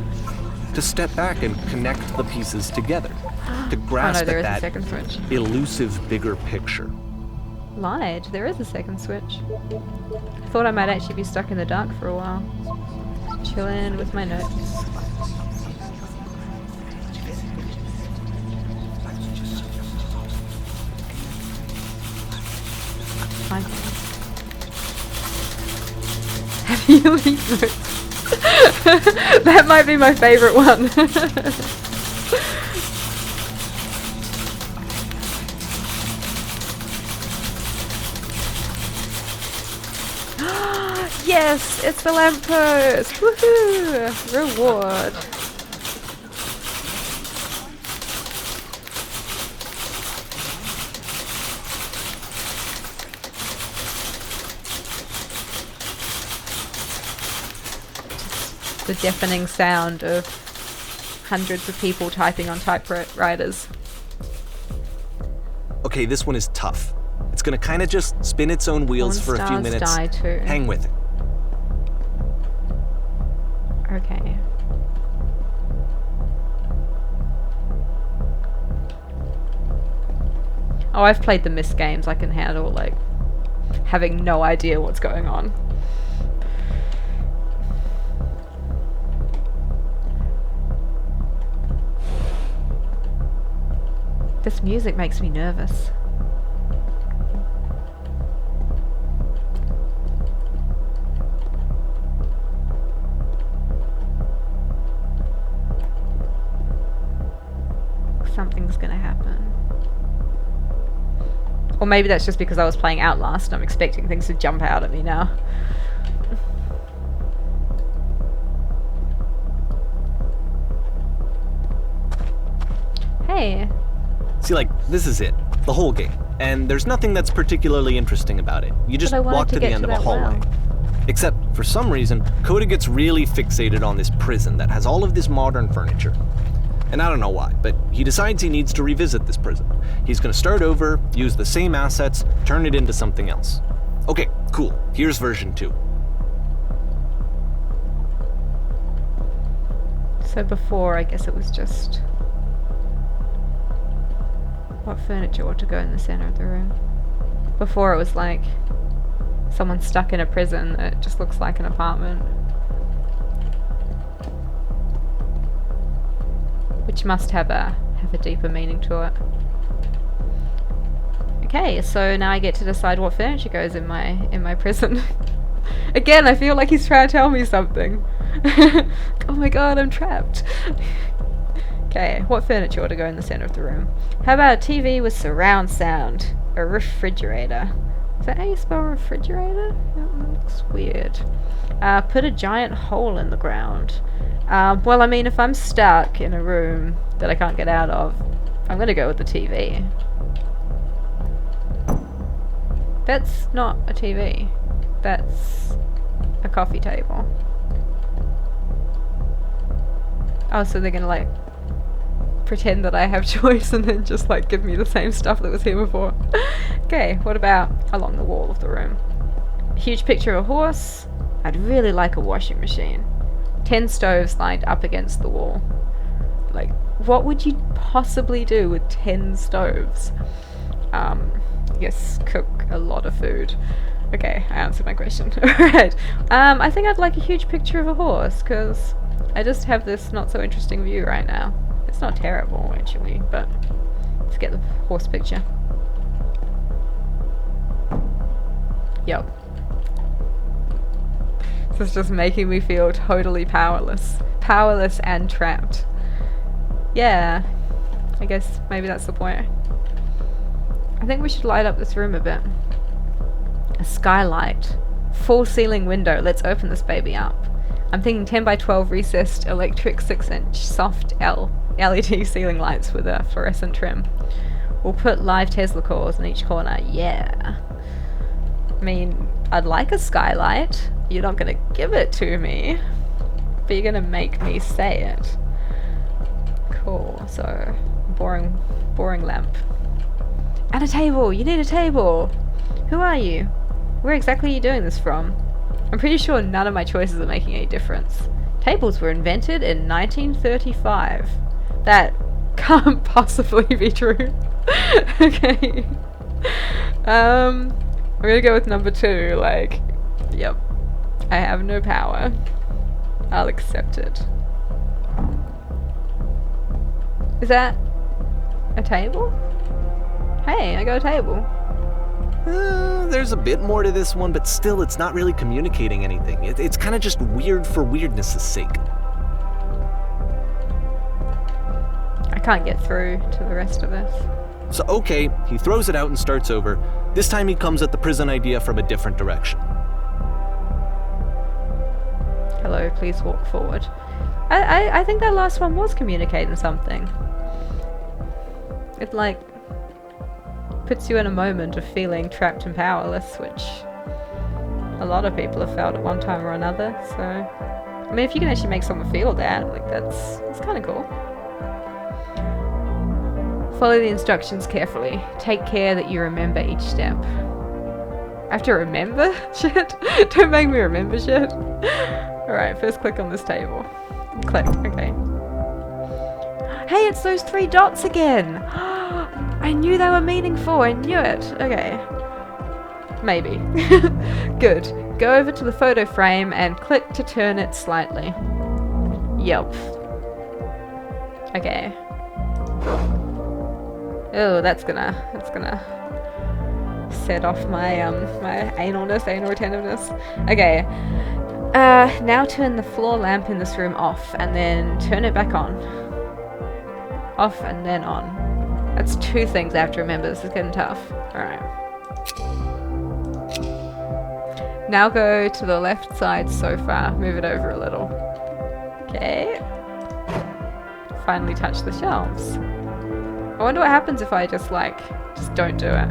To step back and connect the pieces together. To Oh grasp no, there at is a that second switch. elusive bigger picture. Lied. There is a second switch. Thought I might actually be stuck in the dark for a while. Chillin' with my notes. Fine. How do you leave notes? That might be my favorite one. Yes, it's the lamppost. Woohoo! Reward. The deafening sound of hundreds of people typing on typewriters. Okay, this one is tough. It's gonna kind of just spin its own wheels for a few minutes. Die too. Hang with it. Okay. Oh, I've played the Myst games. I can handle, like, having no idea what's going on. This music makes me nervous. Something's gonna happen. Or maybe that's just because I was playing Outlast and I'm expecting things to jump out at me now. Hey. See, like, this is it. The whole game. And there's nothing that's particularly interesting about it. You just walk to the end of a hallway. Except, for some reason, Coda gets really fixated on this prison that has all of this modern furniture. And I don't know why, but he decides he needs to revisit this prison. He's gonna start over, use the same assets, turn it into something else. Okay, cool. Here's version 2. So before, I guess it was just... what furniture ought to go in the center of the room? Before it was like someone stuck in a prison that just looks like an apartment. Which must have a deeper meaning to it. Okay, so now I get to decide what furniture goes in my prison. Again, I feel like he's trying to tell me something. Oh my god, I'm trapped. Okay, what furniture ought to go in the center of the room? How about a TV with surround sound? A refrigerator. Is that how you spell refrigerator? That looks weird. Put a giant hole in the ground. Well, I mean, if I'm stuck in a room that I can't get out of, I'm gonna go with the TV. That's not a TV. That's a coffee table. Oh, so they're gonna, like, pretend that I have choice and then just, like, give me the same stuff that was here before. Okay, what about along the wall of the room? A huge picture of a horse. I'd really like a washing machine. 10 stoves lined up against the wall. Like, what would you possibly do with 10 stoves? I guess cook a lot of food. Okay, I answered my question. Alright. I think I'd like a huge picture of a horse, because I just have this not so interesting view right now. It's not terrible, actually, but let's get the horse picture. Yep. This is just making me feel totally powerless. Powerless and trapped. Yeah, I guess maybe that's the point. I think we should light up this room a bit. A skylight. Full ceiling window. Let's open this baby up. I'm thinking 10 by 12 recessed electric 6-inch soft LED ceiling lights with a fluorescent trim. We'll put live Tesla coils in each corner. Yeah. I mean, I'd like a skylight. You're not gonna give it to me, but you're gonna make me say it. Cool. So, boring lamp. And a table! You need a table! Who are you? Where exactly are you doing this from? I'm pretty sure none of my choices are making any difference. Tables were invented in 1935. That can't possibly be true. Okay. I'm gonna go with number 2, like, yep. I have no power. I'll accept it. Is that a table? Hey, I got a table. There's a bit more to this one, but still it's not really communicating anything. It's kind of just weird for weirdness' sake. I can't get through to the rest of this. So okay, he throws it out and starts over. This time he comes at the prison idea from a different direction. Hello, please walk forward. I think that last one was communicating something. It like puts you in a moment of feeling trapped and powerless, which a lot of people have felt at one time or another. So, I mean, if you can actually make someone feel that, like that's kind of cool. Follow the instructions carefully. Take care that you remember each step. I have to remember shit? Don't make me remember shit. Alright, first click on this table. Click, okay. Hey, it's those 3 dots again! I knew they were meaningful, I knew it. Okay. Maybe. Good. Go over to the photo frame and click to turn it slightly. Yep. Okay. Oh, that's gonna set off my my anal retentiveness. Okay. Now turn the floor lamp in this room off and then turn it back on. Off and then on. That's 2 things I have to remember. This is getting tough. Alright. Now go to the left side sofa. Move it over a little. Okay. Finally touch the shelves. I wonder what happens if I just don't do it.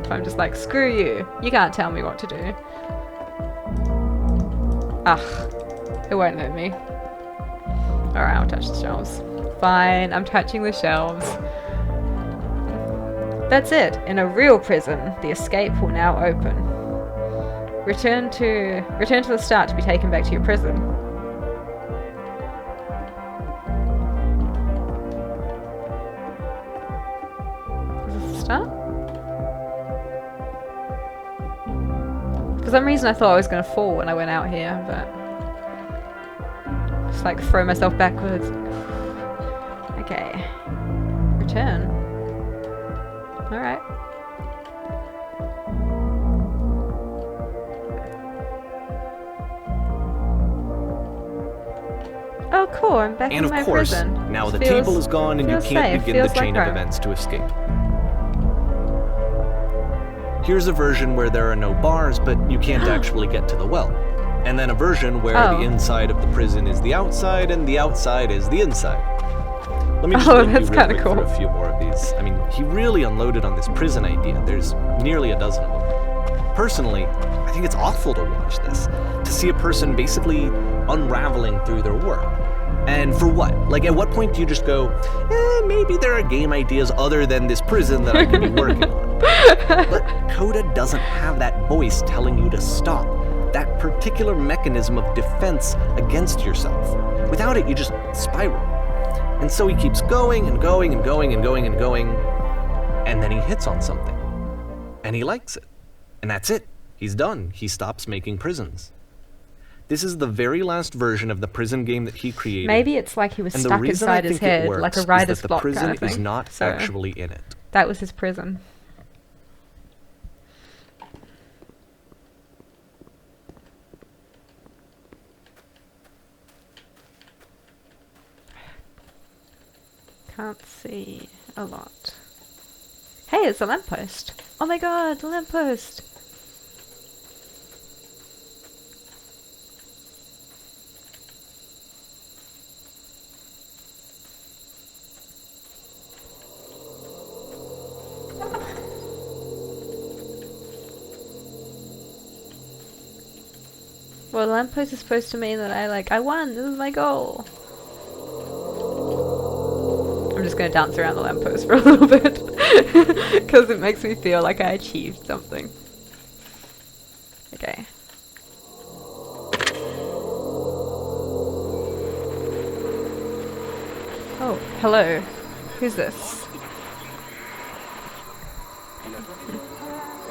If I'm just like, screw you. You can't tell me what to do. Ugh. It won't let me. Alright, I'll touch the shelves. Fine, I'm touching the shelves. That's it. In a real prison, the escape will now open. Return to the start to be taken back to your prison. For some reason I thought I was going to fall when I went out here, but just like throw myself backwards. Okay. Return. Alright. Oh cool, I'm back in my prison. And of course, now the table is gone and you can't begin the chain of events to escape. Here's a version where there are no bars, but you can't actually get to the well. And then a version where the inside of the prison is the outside and the outside is the inside. Let me just that's kind of cool. Through a few more of these. I mean, he really unloaded on this prison idea. There's nearly a dozen of them. Personally, I think it's awful to watch this. To see a person basically unraveling through their work. And for what? Like, at what point do you just go, maybe there are game ideas other than this prison that I could be working on? But Coda doesn't have that voice telling you to stop. That particular mechanism of defense against yourself. Without it, you just spiral. And so he keeps going and going and going and going and going, and then he hits on something. And he likes it. And that's it. He's done. He stops making prisons. This is the very last version of the prison game that he created. Maybe it's like he was stuck inside his head, like a writer's block kind of thing. The prison is not actually in it. That was his prison. Can't see a lot. Hey, it's a lamppost. Oh my god, the lamppost. Well, the lamppost is supposed to mean that I won, this is my goal. I'm just gonna dance around the lamppost for a little bit, because it makes me feel like I achieved something. Okay. Oh, hello. Who's this?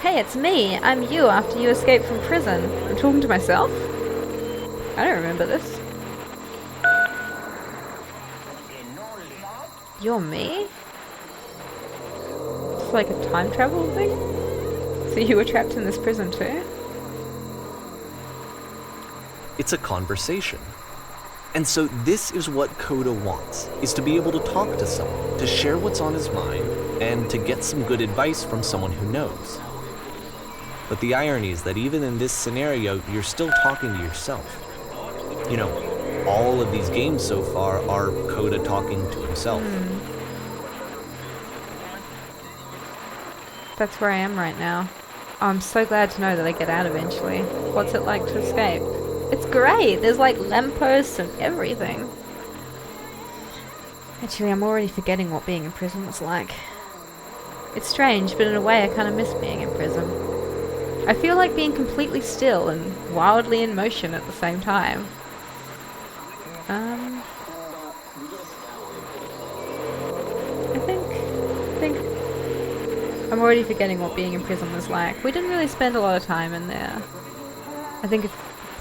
Hey, it's me! I'm you after you escaped from prison. I'm talking to myself? I don't remember this. You're me? It's like a time travel thing? So you were trapped in this prison too? It's a conversation. And so this is what Coda wants, is to be able to talk to someone, to share what's on his mind, and to get some good advice from someone who knows. But the irony is that even in this scenario, you're still talking to yourself. You know, all of these games so far are Coda talking to himself. That's where I am right now. Oh, I'm so glad to know that I get out eventually. What's it like to escape? It's great! There's like lampposts and everything. Actually, I'm already forgetting what being in prison was like. It's strange, but in a way I kind of miss being in prison. I feel like being completely still and wildly in motion at the same time. I think I'm already forgetting what being in prison was like. We didn't really spend a lot of time in there. I think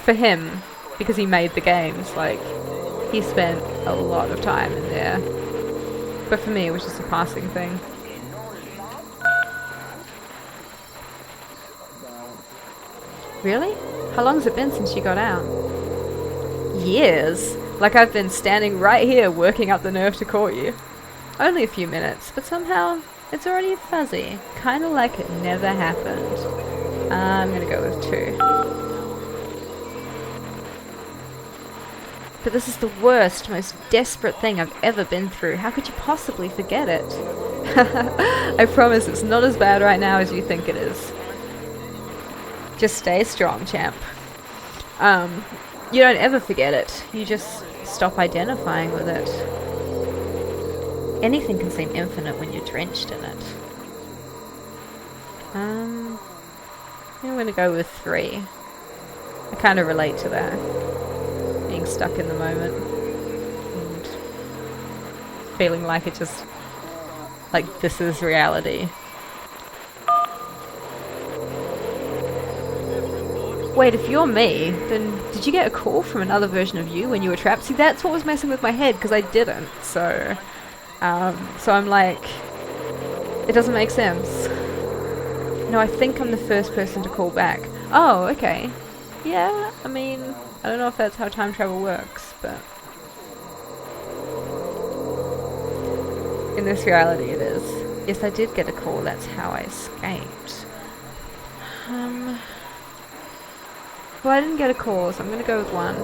for him, because he made the games, like, he spent a lot of time in there. But for me, it was just a passing thing. Really? How long has it been since you got out? Years! Like I've been standing right here working up the nerve to call you. Only a few minutes, but somehow it's already fuzzy. Kinda like it never happened. I'm gonna go with 2. But this is the worst, most desperate thing I've ever been through. How could you possibly forget it? I promise it's not as bad right now as you think it is. Just stay strong, champ. You don't ever forget it. You just stop identifying with it. Anything can seem infinite when you're drenched in it. I'm gonna go with 3. I kind of relate to that. Being stuck in the moment. And feeling like it just... like this is reality. Wait, if you're me, then did you get a call from another version of you when you were trapped? See, that's what was messing with my head, because I didn't, so I'm like, it doesn't make sense. No, I think I'm the first person to call back. Oh, okay. Yeah, I mean, I don't know if that's how time travel works, but... in this reality it is. Yes, I did get a call, that's how I escaped. Well, I didn't get a call, so I'm going to go with 1.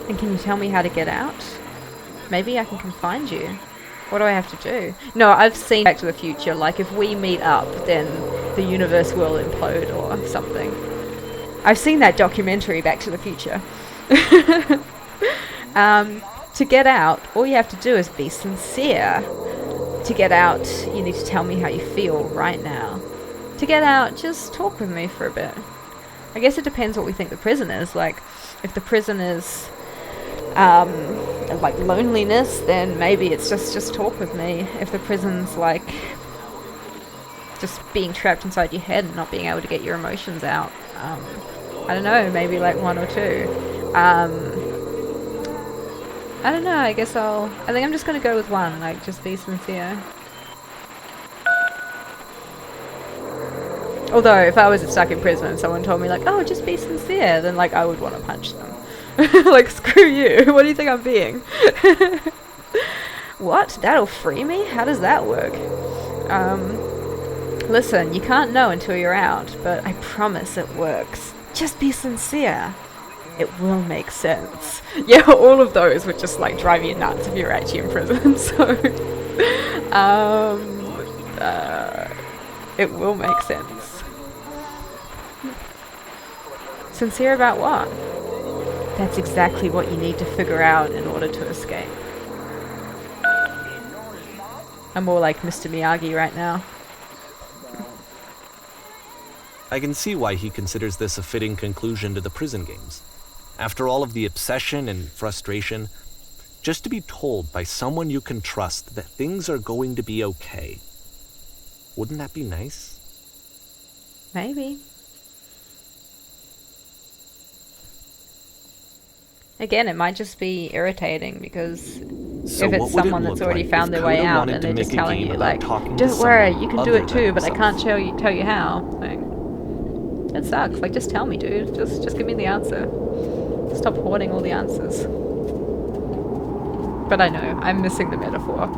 And can you tell me how to get out? Maybe I can find you. What do I have to do? No, I've seen Back to the Future. Like, if we meet up, then the universe will implode or something. I've seen that documentary, Back to the Future. To get out, all you have to do is be sincere. To get out, you need to tell me how you feel right now. To get out, just talk with me for a bit. I guess it depends what we think the prison is. Like, if the prison is, like loneliness, then maybe it's just talk with me. If the prison's like, just being trapped inside your head and not being able to get your emotions out, I don't know, maybe like 1 or 2. I don't know, I think I'm just gonna go with 1, like, just be sincere. Although, if I was stuck in prison and someone told me, like, oh, just be sincere, then, like, I would want to punch them. Like, screw you. What do you think I'm being? What? That'll free me? How does that work? Listen, you can't know until you're out, but I promise it works. Just be sincere. It will make sense. Yeah, all of those would just, like, drive you nuts if you're actually in prison, so... it will make sense. Sincere about what? That's exactly what you need to figure out in order to escape. I'm more like Mr. Miyagi right now. I can see why he considers this a fitting conclusion to the prison games. After all of the obsession and frustration, just to be told by someone you can trust that things are going to be okay. Wouldn't that be nice? Maybe. Again, it might just be irritating because So if it's what would it someone that's look already like found if their way Coda out wanted and to they're make just a telling game you, about like, talking to don't worry, someone you can do other it too, than but I himself? can't tell you how. Like, it sucks. Like, just tell me, dude. Just give me the answer. Stop hoarding all the answers. But I know, I'm missing the metaphor.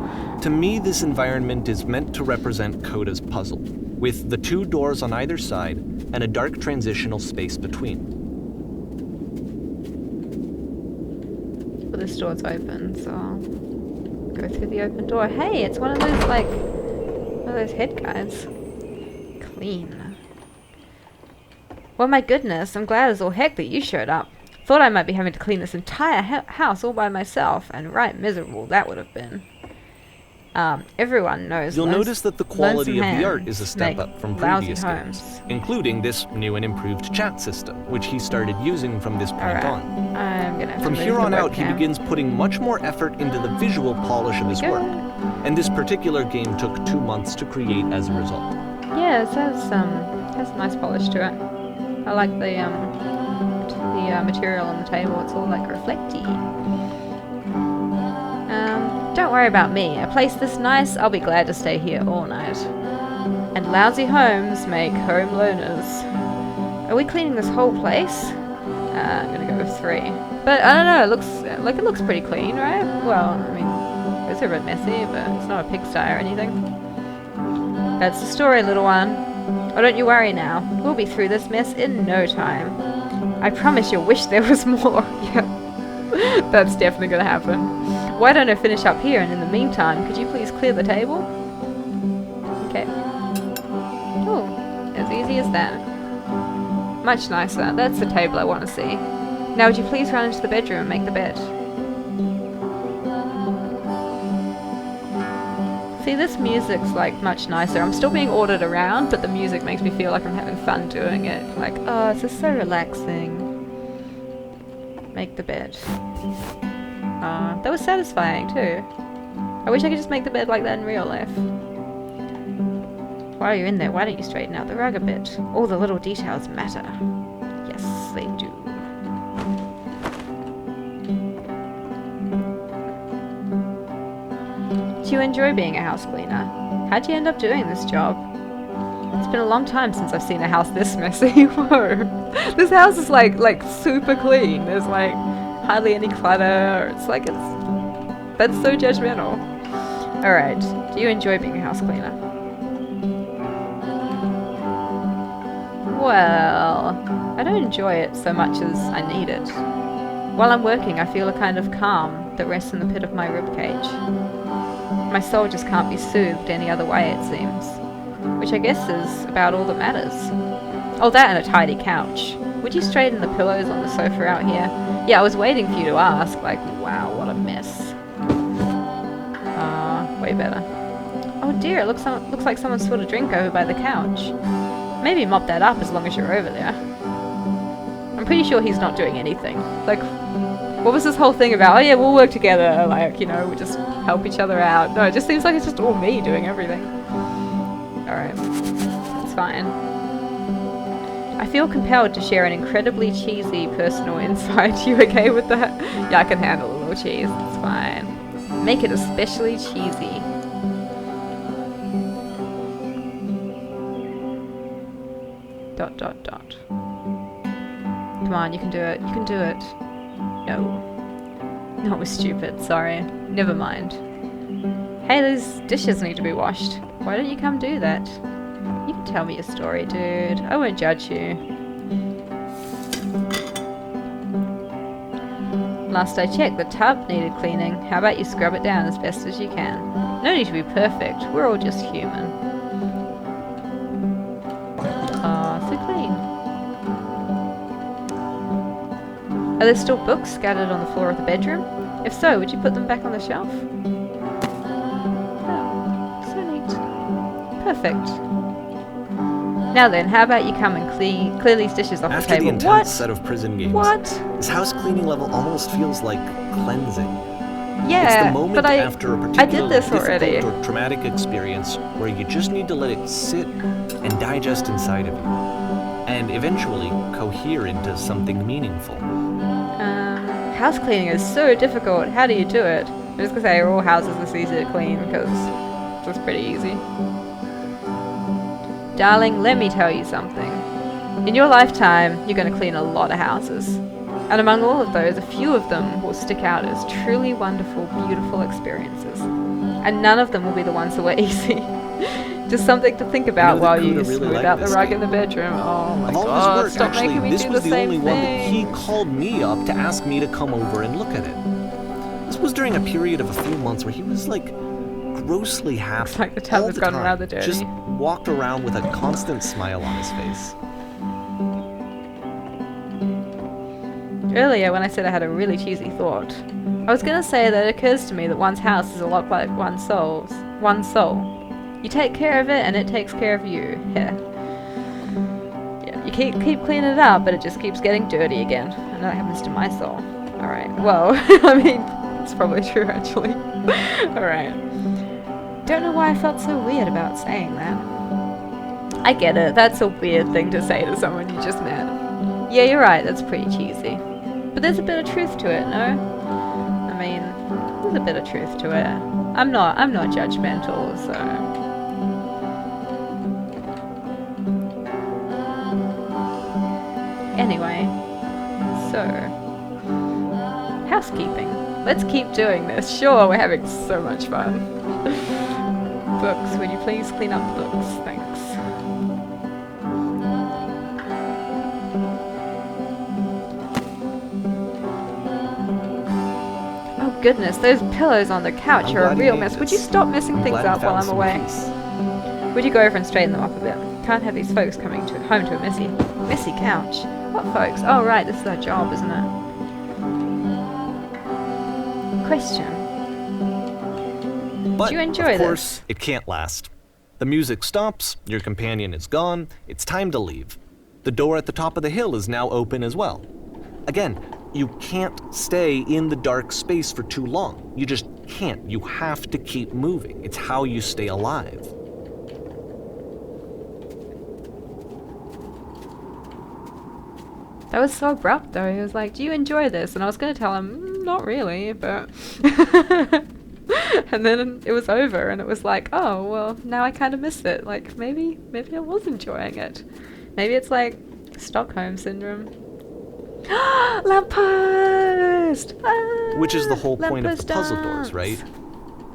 To me, this environment is meant to represent Coda's puzzle, with the 2 doors on either side and a dark transitional space between. Well, this door's open, so I'll go through the open door. Hey, it's one of those, like, one of those head guys. Clean. Well, my goodness, I'm glad as all heck that you showed up. Thought I might be having to clean this entire house all by myself, and right miserable that would have been. Everyone knows. You'll notice that the quality of the art is a step make up from lousy previous homes. games, including this new and improved chat system, which he started using from this point Alright, on. I'm gonna have From to move here the on out, he webcam. begins putting much more effort into the visual polish of his Good. work, and this particular game took 2 months to create as a result. Yeah, it has a nice polish to it. I like the material on the table. It's all like reflecty. Don't worry about me. A place this nice, I'll be glad to stay here all night. And lousy homes make home loners. Are we cleaning this whole place? I'm gonna go with 3. But I don't know. It looks pretty clean, right? Well, I mean, it's a bit messy, but it's not a pigsty or anything. That's the story, little one. Oh, don't you worry now. We'll be through this mess in no time. I promise you'll wish there was more. Yeah, that's definitely gonna happen. Why don't I finish up here, and in the meantime, could you please clear the table? Okay. Oh, as easy as that. Much nicer. That's the table I want to see. Now would you please run into the bedroom and make the bed? See, this music's like much nicer. I'm still being ordered around, but the music makes me feel like I'm having fun doing it. Like, oh, it's just so relaxing. Make the bed. That was satisfying too. I wish I could just make the bed like that in real life. While you're in there, why don't you straighten out the rug a bit? All the little details matter. Yes, they do. Do you enjoy being a house cleaner? How'd you end up doing this job? It's been a long time since I've seen a house this messy. Whoa. This house is like super clean. There's like hardly any clutter. That's so judgmental. Alright, do you enjoy being a house cleaner? Well, I don't enjoy it so much as I need it. While I'm working, I feel a kind of calm that rests in the pit of my ribcage. My soul just can't be soothed any other way, it seems. Which I guess is about all that matters. Oh, that and a tidy couch. Would you straighten the pillows on the sofa out here? Yeah, I was waiting for you to ask. Like, wow, what a mess. Way better. Oh dear, it looks like someone spilled a drink over by the couch. Maybe mop that up as long as you're over there. I'm pretty sure he's not doing anything. Like, what was this whole thing about? Oh yeah, we'll work together, like, you know, we'll just help each other out. No, it just seems like it's just all me doing everything. Alright, that's fine. I feel compelled to share an incredibly cheesy personal insight. You okay with that? Yeah, I can handle a little cheese, it's fine. Make it especially cheesy. ... Come on, you can do it. You can do it. No. No, it was stupid. Sorry. Never mind. Hey, those dishes need to be washed. Why don't you come do that? You can tell me your story, dude. I won't judge you. Last I checked, the tub needed cleaning. How about you scrub it down as best as you can? No need to be perfect. We're all just human. So clean. Are there still books scattered on the floor of the bedroom? If so, would you put them back on the shelf? Oh, so neat. Perfect. Now then, how about you come and clear these dishes off After the table? the intense set of prison games, What? this house cleaning level almost feels like cleansing. Yeah, It's the moment but after a I did particularly this difficult already. or traumatic experience where you just need to let it sit and digest inside of you, and eventually cohere into something meaningful. House cleaning is so difficult. How do you do it? just gonna say all houses this easy to clean because it's pretty easy. Darling, let me tell you something. In your lifetime, you're gonna clean a lot of houses. And among all of those, a few of them will stick out as truly wonderful, beautiful experiences. And none of them will be the ones that were easy. Just something to think about while you smooth out the rug in the bedroom. Oh my god, stop making me do the same thing. This was the only one that he called me up to ask me to come over and look at it. This was during a period of a few months where he was like grossly happy. It's like the tub has gone rather dirty. Just walked around with a constant smile on his face. Earlier, when I said I had a really cheesy thought, I was gonna say that it occurs to me that one's house is a lot like one's soul. You take care of it, and it takes care of you. Yeah. You keep cleaning it up, but it just keeps getting dirty again, and that happens to my soul. All right. Well, I mean, it's probably true actually. All right. Don't know why I felt so weird about saying that. I get it. That's a weird thing to say to someone you just met. Yeah, you're right. That's pretty cheesy. But there's a bit of truth to it, no? I mean, there's a bit of truth to it. I'm not judgmental, so. Anyway, so housekeeping. Let's keep doing this. Sure, we're having so much fun. Books, would you please clean up the books? Thanks. Goodness, those pillows on the couch are a real mess. Would you stop messing things up while I'm away? Would you go over and straighten them up a bit? Can't have these folks coming home to a messy couch. What folks? Oh right, this is our job, isn't it? Question. But, do you enjoy of course, this? It can't last. The music stops, your companion is gone, it's time to leave. The door at the top of the hill is now open as well. Again, you can't stay in the dark space for too long. You just can't. You have to keep moving. It's how you stay alive. That was so abrupt though. He was like, do you enjoy this? And I was going to tell him, not really, but... And then it was over and it was like, oh, well, now I kind of missed it. Like, maybe I was enjoying it. Maybe it's like Stockholm Syndrome. Lamppost! Which is the whole point of the puzzle dance. doors, right?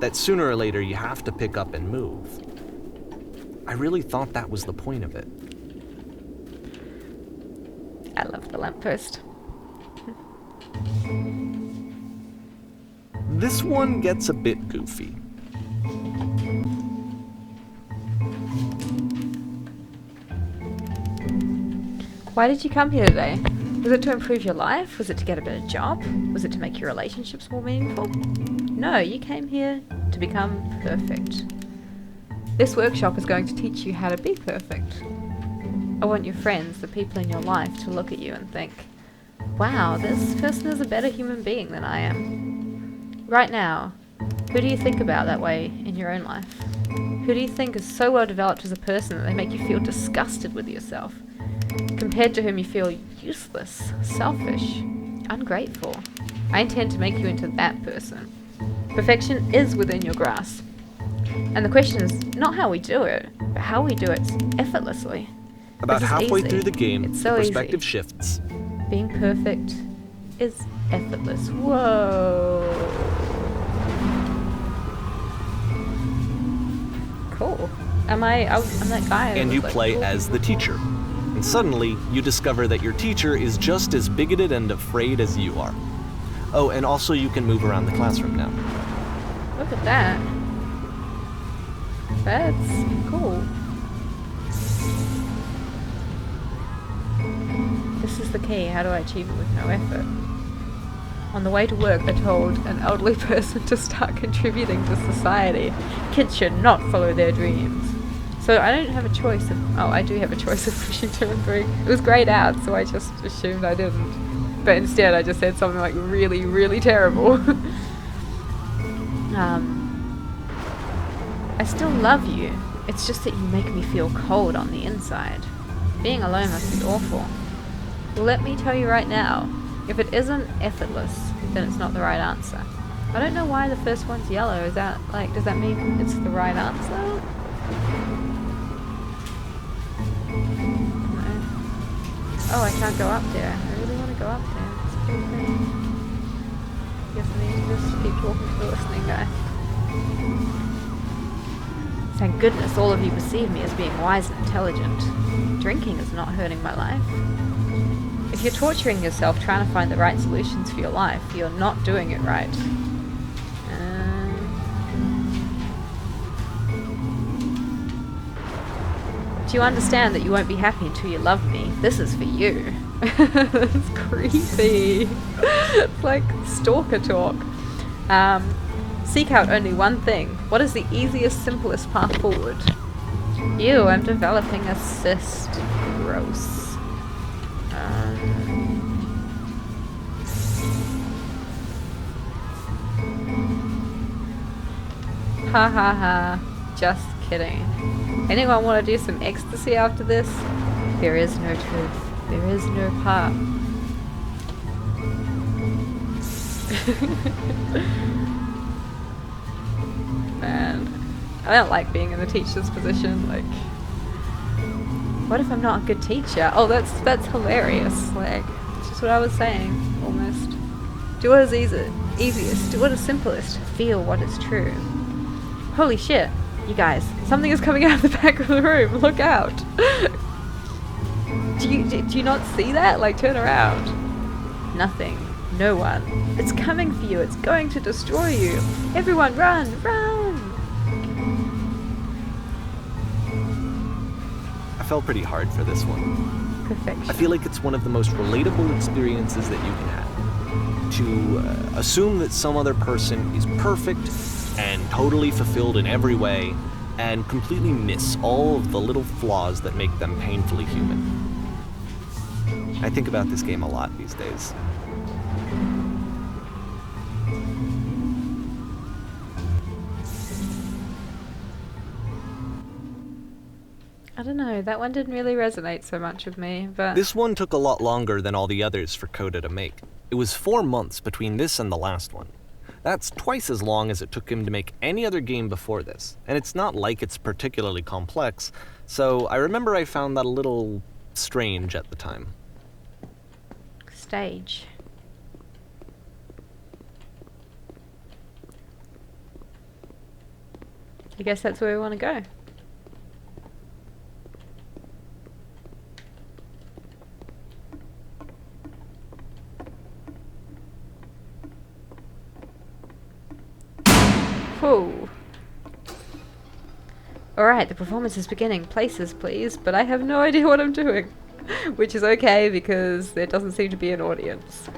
That sooner or later you have to pick up and move. I really thought that was the point of it. I love the lamppost. This one gets a bit goofy. Why did you come here today? Was it to improve your life? Was it to get a better job? Was it to make your relationships more meaningful? No, you came here to become perfect. This workshop is going to teach you how to be perfect. I want your friends, the people in your life, to look at you and think, wow, this person is a better human being than I am. Right now, who do you think about that way in your own life? Who do you think is so well developed as a person that they make you feel disgusted with yourself? Compared to whom you feel useless, selfish, ungrateful. I intend to make you into that person. Perfection is within your grasp. And the question is not how we do it, but how we do it effortlessly. About halfway easy. through the game, It's so the perspective easy. shifts. Being perfect is effortless. Whoa. Cool. I'm that guy. And you play as the teacher. And suddenly, you discover that your teacher is just as bigoted and afraid as you are. Oh, and also you can move around the classroom now. Look at that. That's cool. This is the key. How do I achieve it with no effort? On the way to work, I told an elderly person to start contributing to society. Kids should not follow their dreams. So I don't have a choice of... Oh, I do have a choice of pushing 2 and 3. It was grayed out, so I just assumed I didn't. But instead, I just said something like really, really terrible. I still love you. It's just that you make me feel cold on the inside. Being alone must be awful. Well, let me tell you right now, if it isn't effortless, then it's not the right answer. I don't know why the first one's yellow. Is that, like, does that mean it's the right answer? No. Oh, I can't go up there. I really want to go up there. It's a cool thing. Guess I need to just keep talking to the listening guy. Thank goodness all of you perceive me as being wise and intelligent. Drinking is not hurting my life. If you're torturing yourself trying to find the right solutions for your life, you're not doing it right. Do you understand that you won't be happy until you love me? This is for you. That's creepy. It's like stalker talk. Seek out only one thing. What is the easiest, simplest path forward? Ew, I'm developing a cyst. Gross. Ha ha ha. Just kidding. Anyone want to do some ecstasy after this? There is no truth. There is no path. Man, I don't like being in the teacher's position. Like, what if I'm not a good teacher? Oh, that's hilarious. Like, it's just what I was saying, almost. Do what is easiest. Do what is simplest. Feel what is true. Holy shit. You guys, something is coming out of the back of the room. Look out. Do you not see that? Like, turn around. Nothing. No one. It's coming for you. It's going to destroy you. Everyone run! Run! I felt pretty hard for this one. Perfection. I feel like it's one of the most relatable experiences that you can have. To assume that some other person is perfect and totally fulfilled in every way, and completely miss all of the little flaws that make them painfully human. I think about this game a lot these days. I don't know, that one didn't really resonate so much with me, but... This one took a lot longer than all the others for Coda to make. It was 4 months between this and the last one. That's twice as long as it took him to make any other game before this, and it's not like it's particularly complex, so I remember I found that a little strange at the time. Stage. I guess that's where we want to go. Whoa. Alright, the performance is beginning. Places, please. But I have no idea what I'm doing. Which is okay, because there doesn't seem to be an audience.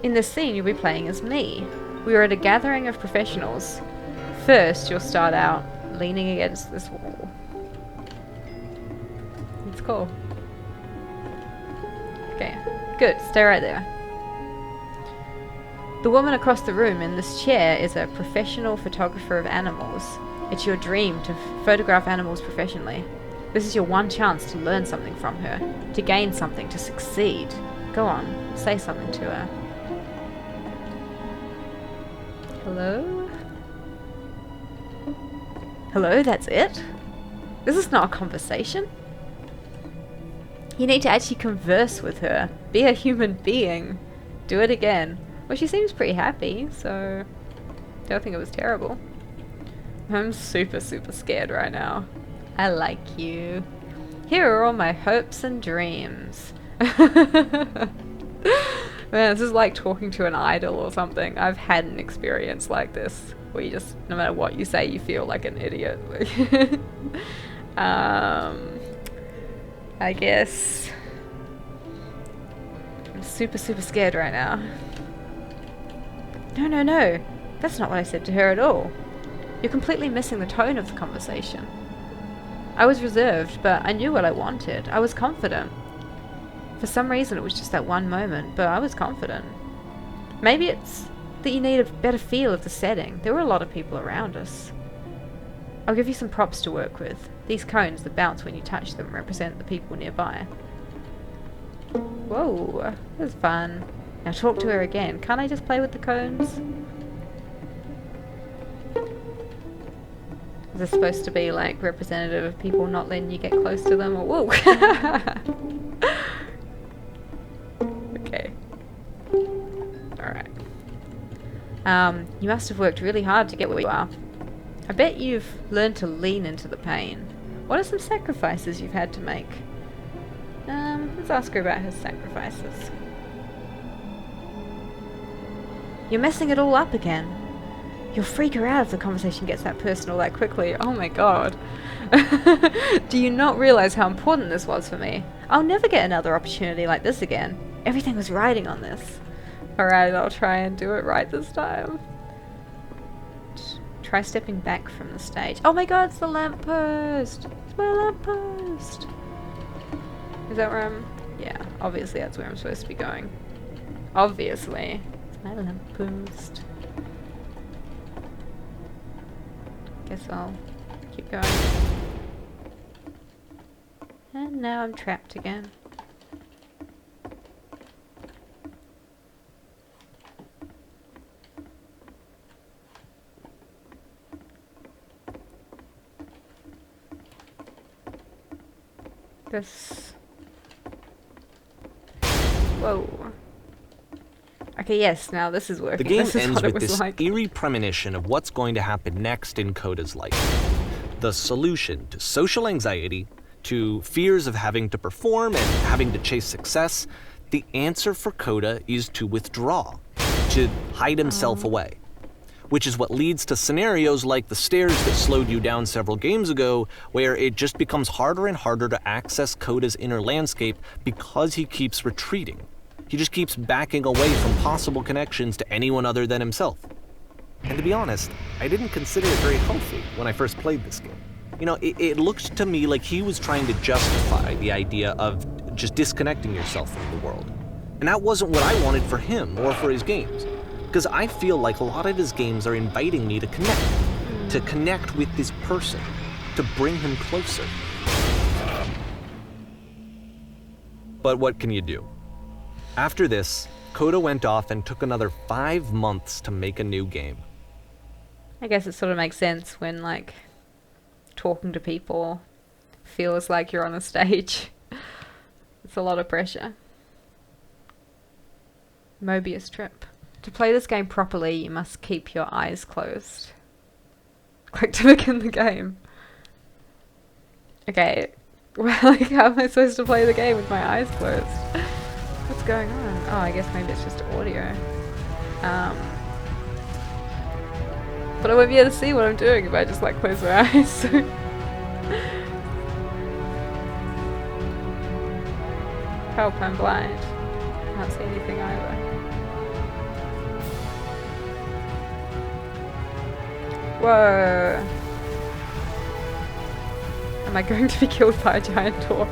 In this scene, you'll be playing as me. We are at a gathering of professionals. First, you'll start out leaning against this wall. It's cool. Okay, good. Stay right there. The woman across the room in this chair is a professional photographer of animals. It's your dream to photograph animals professionally. This is your one chance to learn something from her, to gain something, to succeed. Go on, say something to her. Hello? Hello, that's it? This is not a conversation. You need to actually converse with her. Be a human being. Do it again. Well, she seems pretty happy, so don't think it was terrible. I'm super, super scared right now. I like you. Here are all my hopes and dreams. Man, this is like talking to an idol or something. I've had an experience like this, where you just, no matter what you say, you feel like an idiot. I guess I'm super, super scared right now. No. That's not what I said to her at all. You're completely missing the tone of the conversation. I was reserved, but I knew what I wanted. I was confident. For some reason, it was just that one moment, but I was confident. Maybe it's that you need a better feel of the setting. There were a lot of people around us. I'll give you some props to work with. These cones that bounce when you touch them represent the people nearby. Whoa, that was fun. Now talk to her again. Can't I just play with the cones? Is this supposed to be like representative of people not letting you get close to them? Or whoa! Okay. Alright. You must have worked really hard to get where you are. I bet you've learned to lean into the pain. What are some sacrifices you've had to make? Let's ask her about her sacrifices. You're messing it all up again. You'll freak her out if the conversation gets that personal that quickly. Oh my god. Do you not realize how important this was for me? I'll never get another opportunity like this again. Everything was riding on this. Alright, I'll try and do it right this time. Try stepping back from the stage. Oh my god, it's the lamppost! It's my lamppost! Is that where I'm... Yeah, obviously that's where I'm supposed to be going. Obviously. It's my lamppost. Guess I'll keep going. And now I'm trapped again. This... Whoa. Okay, yes, now this is working. The game This is ends what it with was this like. eerie premonition of what's going to happen next in Coda's life. The solution to social anxiety, to fears of having to perform and having to chase success, the answer for Coda is to withdraw, to hide himself away. Which is what leads to scenarios like the stairs that slowed you down several games ago, where it just becomes harder and harder to access Coda's inner landscape because he keeps retreating. He just keeps backing away from possible connections to anyone other than himself. And to be honest, I didn't consider it very healthy when I first played this game. You know, it looked to me like he was trying to justify the idea of just disconnecting yourself from the world. And that wasn't what I wanted for him or for his games. Because I feel like a lot of his games are inviting me to connect with this person, to bring him closer. But what can you do? After this, Coda went off and took another 5 months to make a new game. I guess it sort of makes sense when, like, talking to people feels like you're on a stage. It's a lot of pressure. Mobius trip. To play this game properly, you must keep your eyes closed. Click to begin the game. Okay, well, like, how am I supposed to play the game with my eyes closed? What's going on? Oh, I guess maybe it's just audio. But I won't be able to see what I'm doing if I just, like, close my eyes. Help, I'm blind. Can't see anything either. Whoa. Am I going to be killed by a giant door?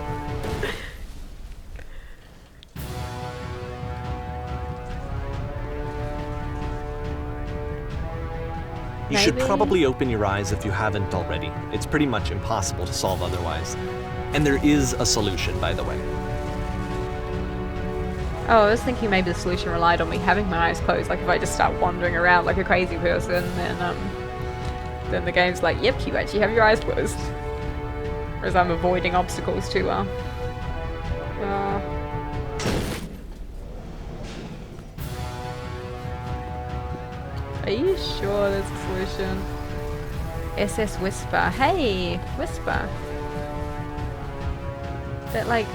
You should probably open your eyes if you haven't already. It's pretty much impossible to solve otherwise. And there is a solution, by the way. Oh, I was thinking maybe the solution relied on me having my eyes closed. Like if I just start wandering around like a crazy person, then the game's like, yep, you actually have your eyes closed. Whereas I'm avoiding obstacles too well. Are you sure there's a solution? SS Whisper. Hey, Whisper. That's like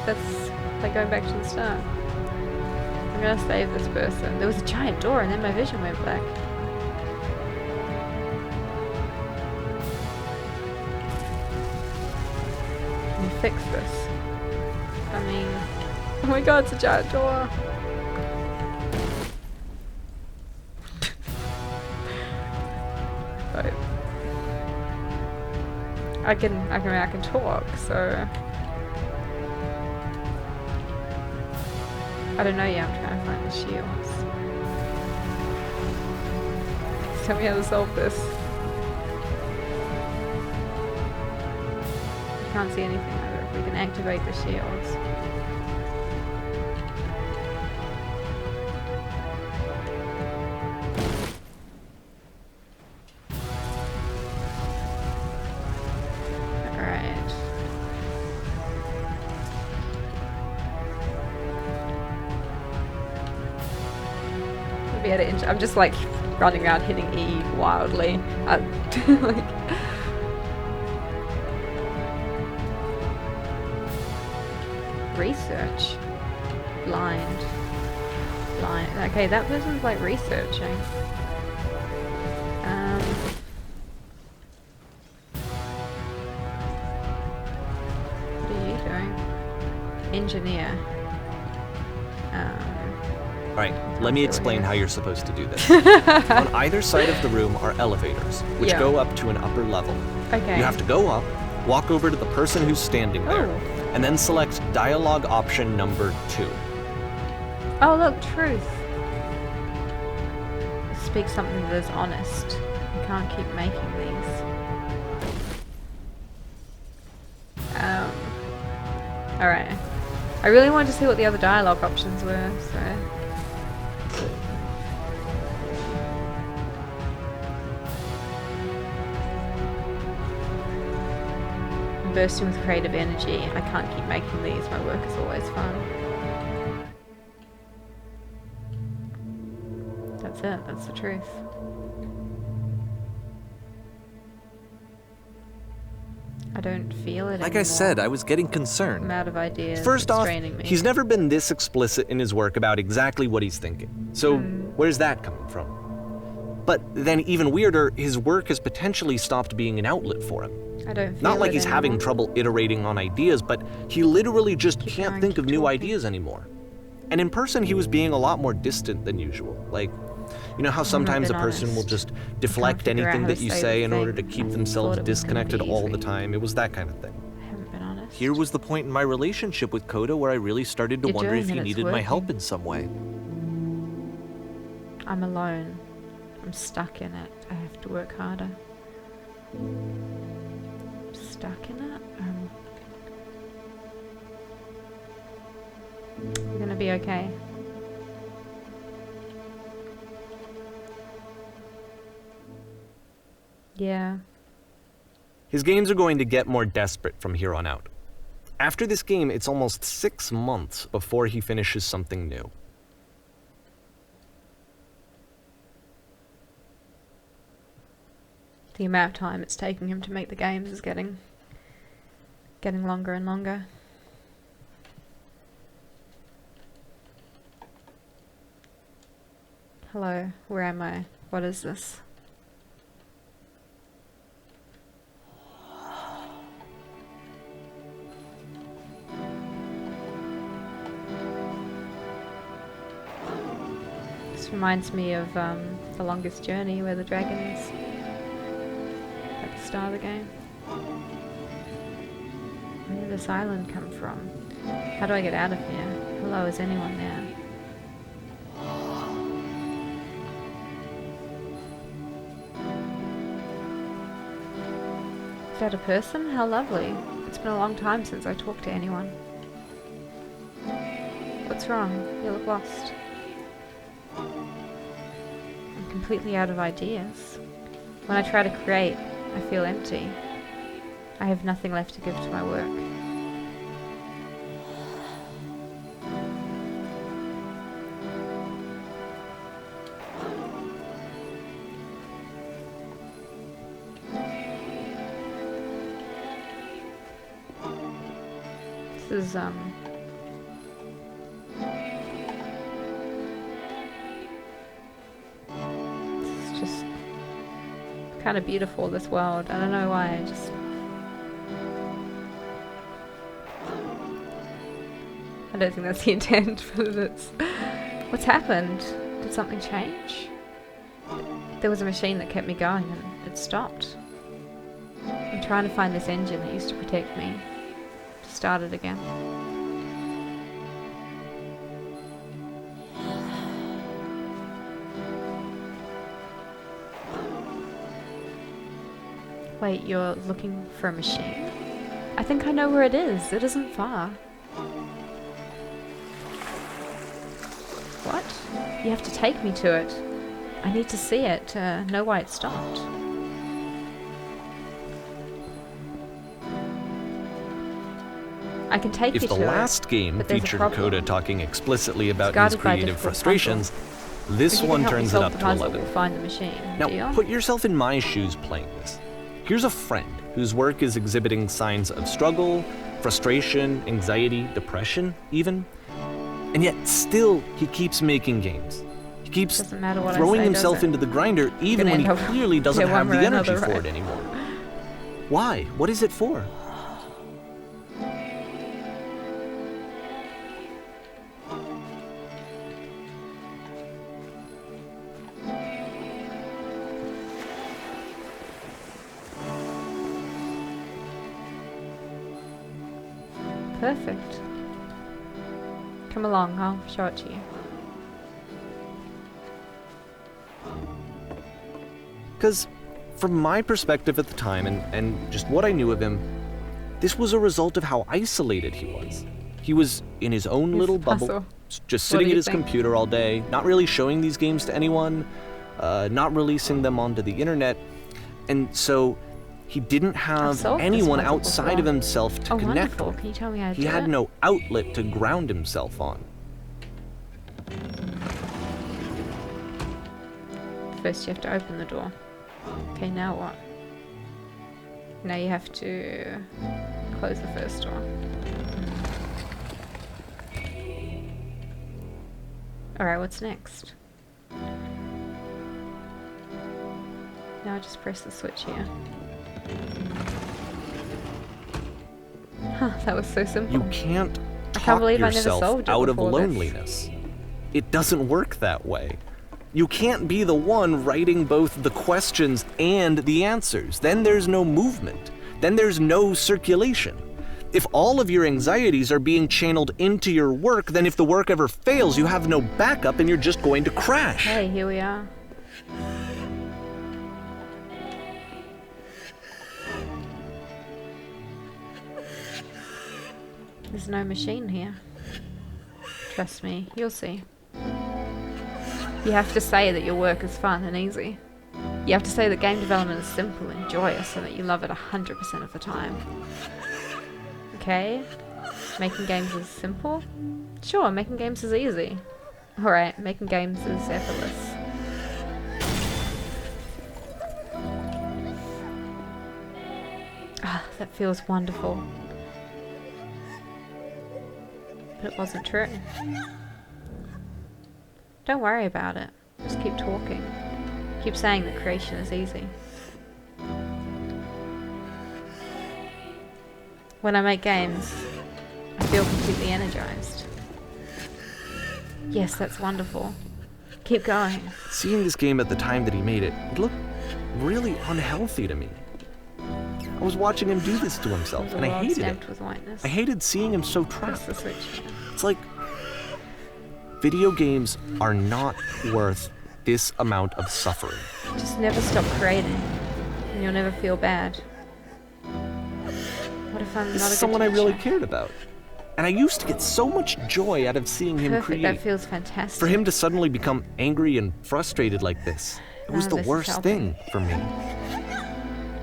going back to the start. I'm gonna save this person. There was a giant door and then my vision went black. Can you fix this? I mean, oh my god, it's a giant door. But I can talk, so I don't know yet. I'm trying to find the shields. Tell me how to solve this. I can't see anything either. We can activate the shields. here to I'm just like running around hitting E wildly. Like, research. Blind. Okay, that person's like researching. What are you doing? Engineer. Alright, let me explain how you're supposed to do this. On either side of the room are elevators, which go up to an upper level. Okay. You have to go up, walk over to the person who's standing there, and then select dialogue option number 2. Oh look, truth. Speak something that is honest. You can't keep making these. Alright. I really wanted to see what the other dialogue options were, so... I'm bursting with creative energy. I can't keep making these. My work is always fun. That's it. That's the truth. I don't feel it Like anymore. I said, I was getting concerned. I'm out of ideas. First it's off, draining me. he's never been this explicit in his work about exactly what he's thinking. So where's that coming from? But then even weirder, his work has potentially stopped being an outlet for him. I don't feel Not like it he's anymore. having trouble iterating on ideas, but he literally just Keep can't going, think of keep new talking. ideas anymore. And in person, he was being a lot more distant than usual. Like, you know how sometimes a been person will honest. just deflect figure out anything how that to you say say the in order to thing. keep I themselves thought it was gonna be disconnected all the easy. time. It was that kind of thing. I haven't been honest. Here was the point in my relationship with Coda where I really started to You're wonder doing if it, he it's needed my help working. in some way. I'm alone. I'm stuck in it. I have to work harder. Stuck in it? I'm gonna be okay. Yeah. His games are going to get more desperate from here on out. After this game, it's almost 6 months before he finishes something new. The amount of time it's taking him to make the games is getting longer and longer. Hello, where am I? What is this? This reminds me of The Longest Journey, where the dragons at the start of the game. Where did this island come from? How do I get out of here? Hello, is anyone there? Is that a person? How lovely. It's been a long time since I talked to anyone. What's wrong? You look lost. I'm completely out of ideas. When I try to create, I feel empty. I have nothing left to give to my work. This is just kind of beautiful, this world. I don't know why, I don't think that's the intent, but it's... What's happened? Did something change? There was a machine that kept me going and it stopped. I'm trying to find this engine that used to protect me. To start it again. Wait, you're looking for a machine? I think I know where it is. It isn't far. What? You have to take me to it. I need to see it to know why it stopped. I can take you If to the it, last game but there's a featured problem. Coda talking explicitly about his guarded by creative difficult frustrations, This If you one can help me turns it solve up the to puzzle, 11. we'll find the machine. Now, Deal? put yourself in my shoes playing this. Here's a friend whose work is exhibiting signs of struggle, frustration, anxiety, depression, even. And yet, still, he keeps making games. He keeps Doesn't matter what I throwing say, himself does it? into the grinder, even Gonna when he end up clearly doesn't get one have way the or energy another, for right? it anymore. Why? What is it for? Perfect. Come along, I'll show it to you. Because from my perspective at the time, and just what I knew of him, this was a result of how isolated he was. He was in his own His little bubble, hustle. just What sitting do at you his think? computer all day, not really showing these games to anyone, not releasing them onto the internet, and so he didn't have solved this anyone puzzle outside before. of himself to Oh, connect wonderful. with. Can you tell me how to He do had it? no outlet to ground himself on. First you have to open the door. Okay, now what? Now you have to close the first door. Alright, what's next? Now I just press the switch here. Huh, that was so simple. You can't I talk can't believe I never yourself solved it out of before this. loneliness. It doesn't work that way. You can't be the one writing both the questions and the answers. Then there's no movement. Then there's no circulation. If all of your anxieties are being channeled into your work, then if the work ever fails, you have no backup and you're just going to crash. Hey, here we are. There's no machine here. Trust me, you'll see. You have to say that your work is fun and easy. You have to say that game development is simple and joyous and that you love it 100% of the time. Okay? Making games is simple? Sure, making games is easy. Alright, making games is effortless. Ah, that feels wonderful. But it wasn't true. Don't worry about it. Just keep talking. Keep saying that creation is easy. When I make games, I feel completely energized. Yes, that's wonderful. Keep going. Seeing this game at the time that he made it, it looked really unhealthy to me. I was watching him do this to himself, There's a and I world hated it. stamped with whiteness. I hated seeing him so Press trapped. the switch here. It's like video games are not worth this amount of suffering. Just never stop creating, and you'll never feel bad. What if I'm This not a is good someone I really teacher? cared about. And I used to get so much joy out of seeing him Perfect, that create. feels fantastic. For him to suddenly become angry and frustrated like this, it was None the of this is worst helping. thing for me.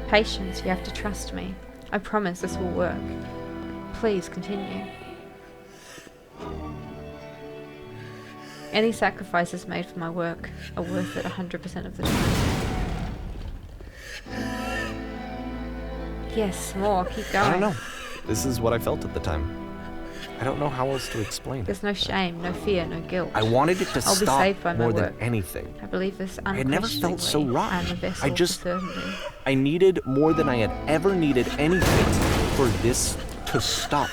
Patience, you have to trust me. I promise this will work. Please continue. Any sacrifices made for my work are worth it 100% of the time. Yes, more, keep going. I don't know. This is what I felt at the time. I don't know how else to explain it. There's no shame, no fear, no guilt. I wanted it to I'll be stop saved by my more than work. anything. I believe this I had never felt so unquestioningly. rotten. I'm a vessel I just- for certainty. I needed more than I had ever needed anything for this to stop.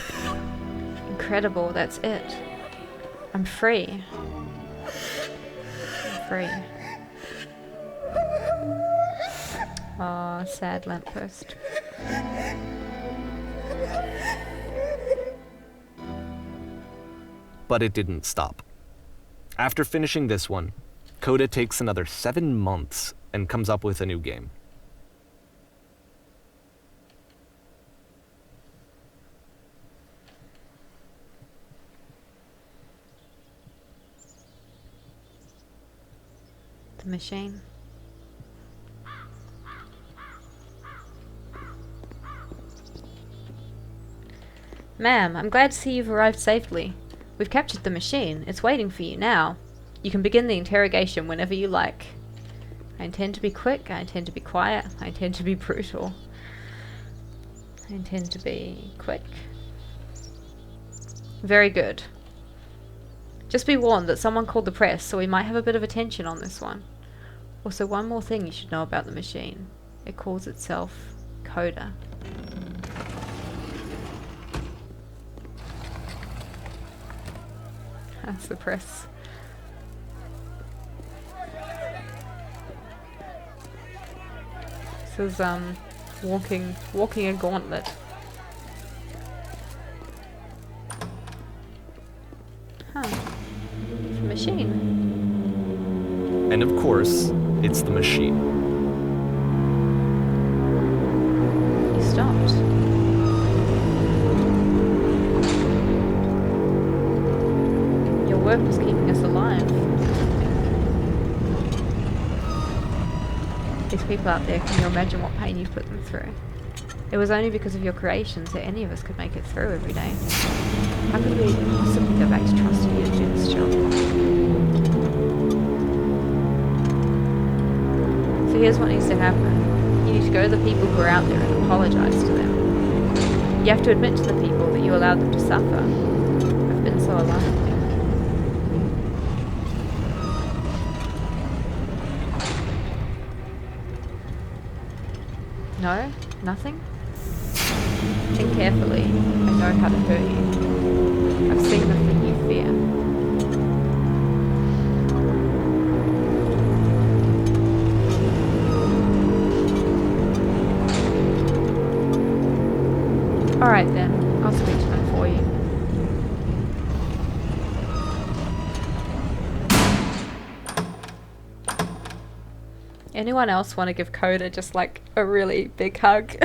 Incredible, that's it. I'm free. I'm free. Oh, sad lamppost. But it didn't stop. After finishing this one, Coda takes another 7 months and comes up with a new game. The machine. Ma'am, I'm glad to see you've arrived safely. We've captured the machine. It's waiting for you now. You can begin the interrogation whenever you like. I intend to be quick, I intend to be quiet, I intend to be brutal. I intend to be quick. Very good. Just be warned that someone called the press, so we might have a bit of attention on this one. Also, one more thing you should know about the machine. It calls itself Coda. That's the press. This is walking a gauntlet. Huh. It's a machine. And of course, it's the machine. You stopped. Your work was keeping us alive. These people out there, can you imagine what pain you've put them through? It was only because of your creations that any of us could make it through every day. How could we possibly go back to trusting you to do this job? So here's what needs to happen. You need to go to the people who are out there and apologize to them. You have to admit to the people that you allowed them to suffer. I've been so alone. No? Nothing? Think carefully. I know how to hurt you. I've seen the thing you fear. Alright then, I'll speak to them for you. Anyone else want to give Coda just like a really big hug?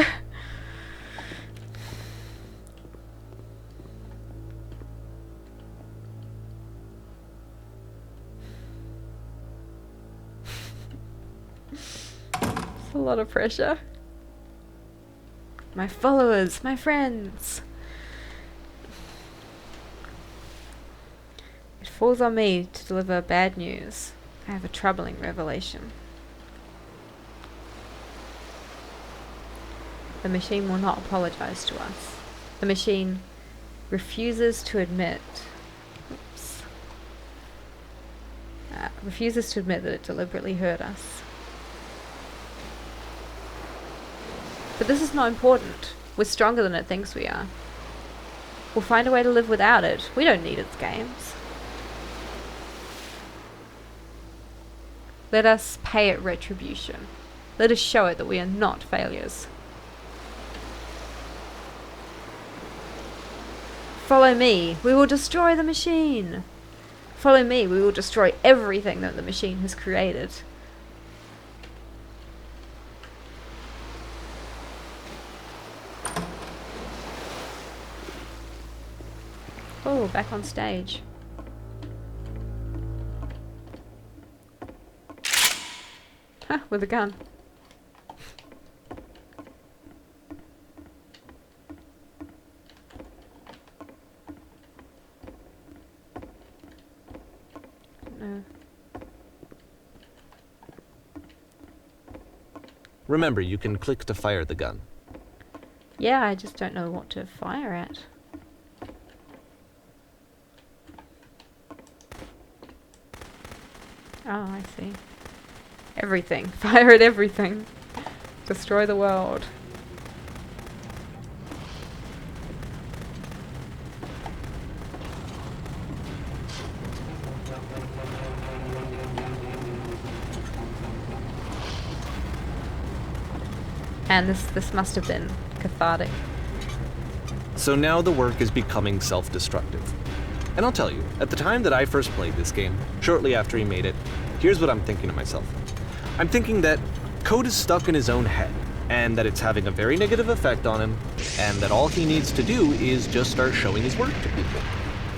It's a lot of pressure. My followers, my friends. It falls on me to deliver bad news. I have a troubling revelation. The machine will not apologize to us. The machine refuses to admit that it deliberately hurt us. But this is not important. We're stronger than it thinks we are. We'll find a way to live without it. We don't need its games. Let us pay it retribution. Let us show it that we are not failures. Follow me, we will destroy the machine. Follow me, we will destroy everything that the machine has created. Oh, back on stage. Huh, with a gun. Remember, you can click to fire the gun. Yeah, I just don't know what to fire at. Oh, I see. Everything. Fire at everything. Destroy the world. And this must have been cathartic. So now the work is becoming self-destructive. And I'll tell you, at the time that I first played this game, shortly after he made it, here's what I'm thinking to myself. I'm thinking that Code is stuck in his own head, and that it's having a very negative effect on him, and that all he needs to do is just start showing his work to people,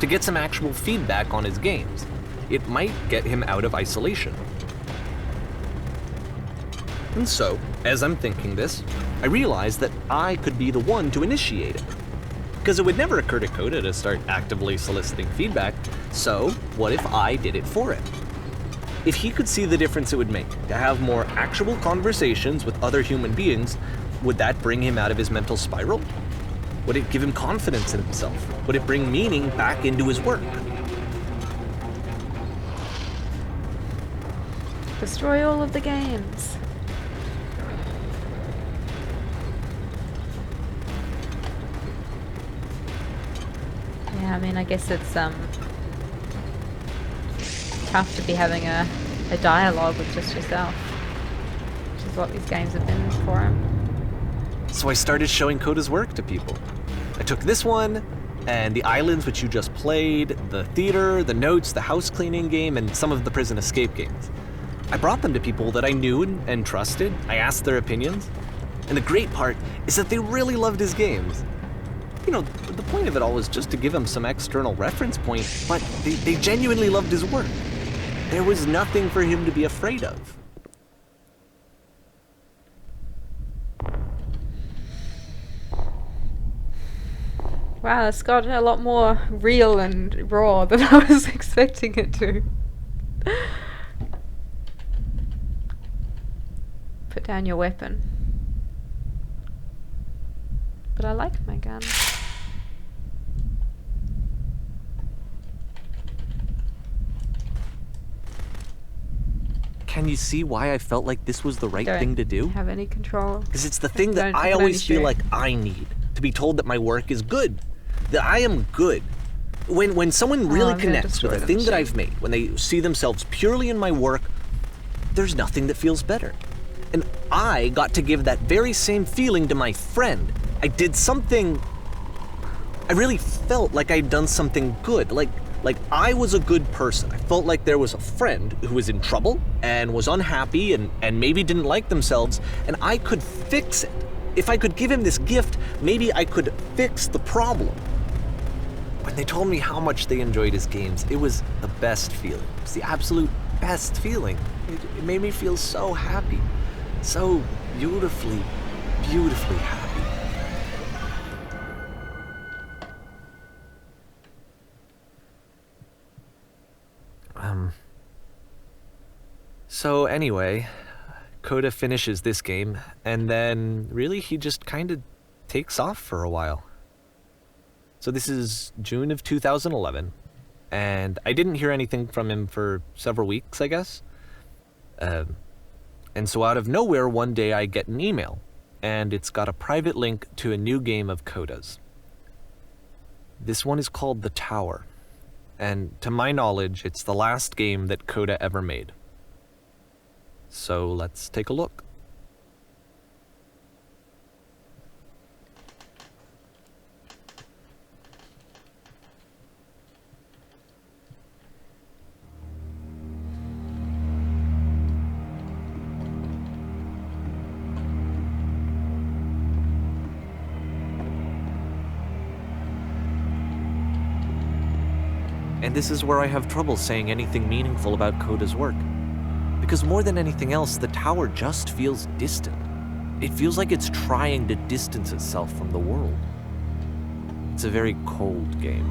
to get some actual feedback on his games. It might get him out of isolation. And so, as I'm thinking this, I realize that I could be the one to initiate it. Because it would never occur to Coda to start actively soliciting feedback, so what if I did it for him? If he could see the difference it would make to have more actual conversations with other human beings, would that bring him out of his mental spiral? Would it give him confidence in himself? Would it bring meaning back into his work? Destroy all of the games. Yeah, I mean, I guess it's tough to be having a dialogue with just yourself, which is what these games have been for him. So I started showing Coda's work to people. I took this one, and the islands which you just played, the theater, the notes, the house cleaning game, and some of the prison escape games. I brought them to people that I knew and trusted. I asked their opinions. And the great part is that they really loved his games. You know, the point of it all was just to give him some external reference point, but they genuinely loved his work. There was nothing for him to be afraid of. Wow, it's got a lot more real and raw than I was expecting it to. Put down your weapon. But I like my gun. Can you see why I felt like this was the right thing to do? Have any control. Because it's the thing that I always feel like I need. To be told that my work is good. That I am good. When someone really connects with the thing that I've made, when they see themselves purely in my work, there's nothing that feels better. And I got to give that very same feeling to my friend. I did something... I really felt like I'd done something good. Like I was a good person. I felt like there was a friend who was in trouble and was unhappy and maybe didn't like themselves, and I could fix it. If I could give him this gift, maybe I could fix the problem. When they told me how much they enjoyed his games, it was the best feeling. It was the absolute best feeling. It made me feel so happy. So beautifully, beautifully happy. So anyway, Coda finishes this game, and then really he just kind of takes off for a while. So this is June of 2011, and I didn't hear anything from him for several weeks, I guess. And so out of nowhere, one day I get an email, and it's got a private link to a new game of Coda's. This one is called The Tower, and to my knowledge, it's the last game that Coda ever made. So let's take a look. And this is where I have trouble saying anything meaningful about Coda's work. Because more than anything else, the tower just feels distant. It feels like it's trying to distance itself from the world. It's a very cold game.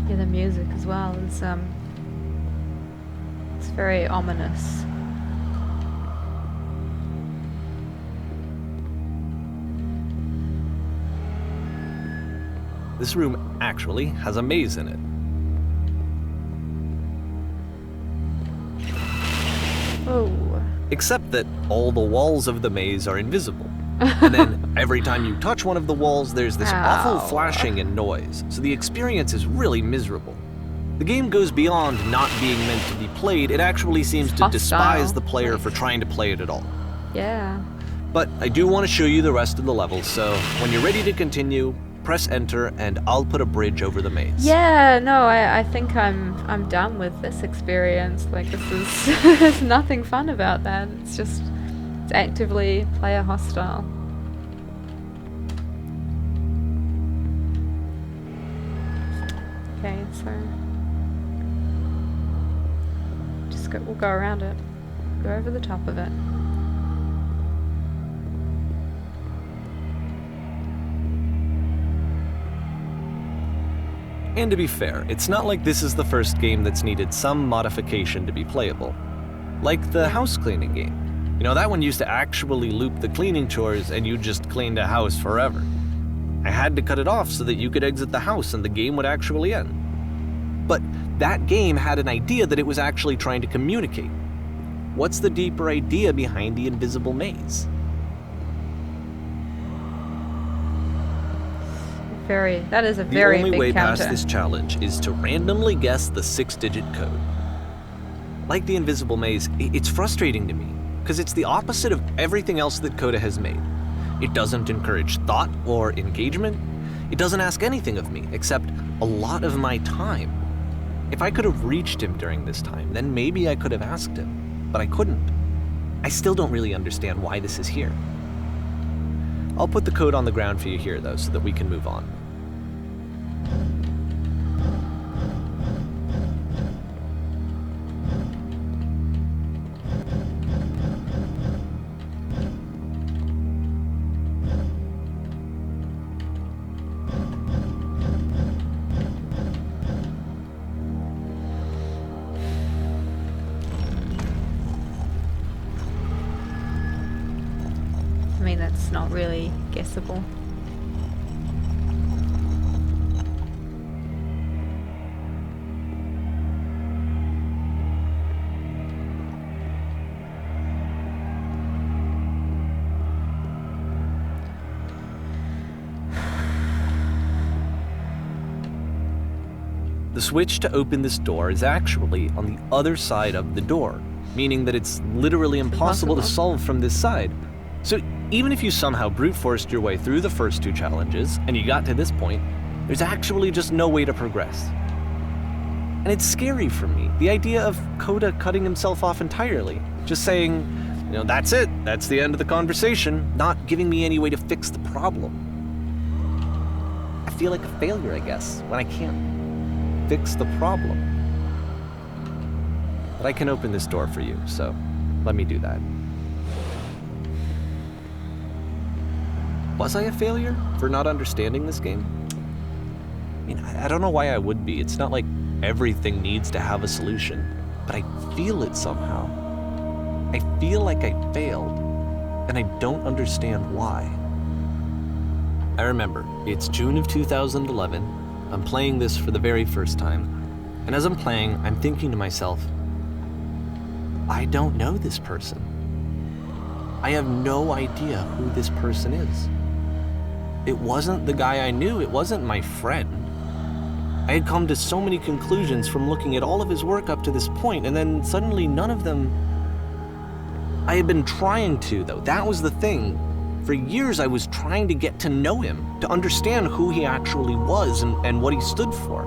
Yeah, the music as well is it's very ominous. This room actually has a maze in it. Oh. Except that all the walls of the maze are invisible. And then every time you touch one of the walls, there's this awful flashing and noise. So the experience is really miserable. The game goes beyond not being meant to be played. It actually seems to despise the player for trying to play it at all. Yeah. But I do want to show you the rest of the levels, so when you're ready to continue, press enter and I'll put a bridge over the maze. Yeah, no, I think I'm done with this experience. Like, this is there's nothing fun about that. It's just, it's actively player hostile. Okay, so we'll go around it. Go over the top of it. And to be fair, it's not like this is the first game that's needed some modification to be playable. Like the house cleaning game. You know, that one used to actually loop the cleaning chores and you just cleaned a house forever. I had to cut it off so that you could exit the house and the game would actually end. But that game had an idea that it was actually trying to communicate. What's the deeper idea behind the invisible maze? That is a very big The only way counter. past this challenge is to randomly guess the 6-digit code. Like the invisible maze, it's frustrating to me, because it's the opposite of everything else that Coda has made. It doesn't encourage thought or engagement. It doesn't ask anything of me, except a lot of my time. If I could have reached him during this time, then maybe I could have asked him, but I couldn't. I still don't really understand why this is here. I'll put the code on the ground for you here, though, so that we can move on. I mean, that's not really guessable. The switch to open this door is actually on the other side of the door, meaning that it's literally impossible to solve from this side. So even if you somehow brute forced your way through the first two challenges and you got to this point, there's actually just no way to progress. And it's scary for me, the idea of Coda cutting himself off entirely, just saying, you know, that's it, that's the end of the conversation, not giving me any way to fix the problem. I feel like a failure, I guess, when I can't fix the problem. But I can open this door for you, so let me do that. Was I a failure for not understanding this game? I mean, I don't know why I would be. It's not like everything needs to have a solution, but I feel it somehow. I feel like I failed, and I don't understand why. I remember, it's June of 2011. I'm playing this for the very first time, and as I'm playing, I'm thinking to myself, I don't know this person. I have no idea who this person is. It wasn't the guy I knew, it wasn't my friend. I had come to so many conclusions from looking at all of his work up to this point, and then suddenly none of them... I had been trying to, though. That was the thing. For years, I was trying to get to know him, to understand who he actually was and what he stood for.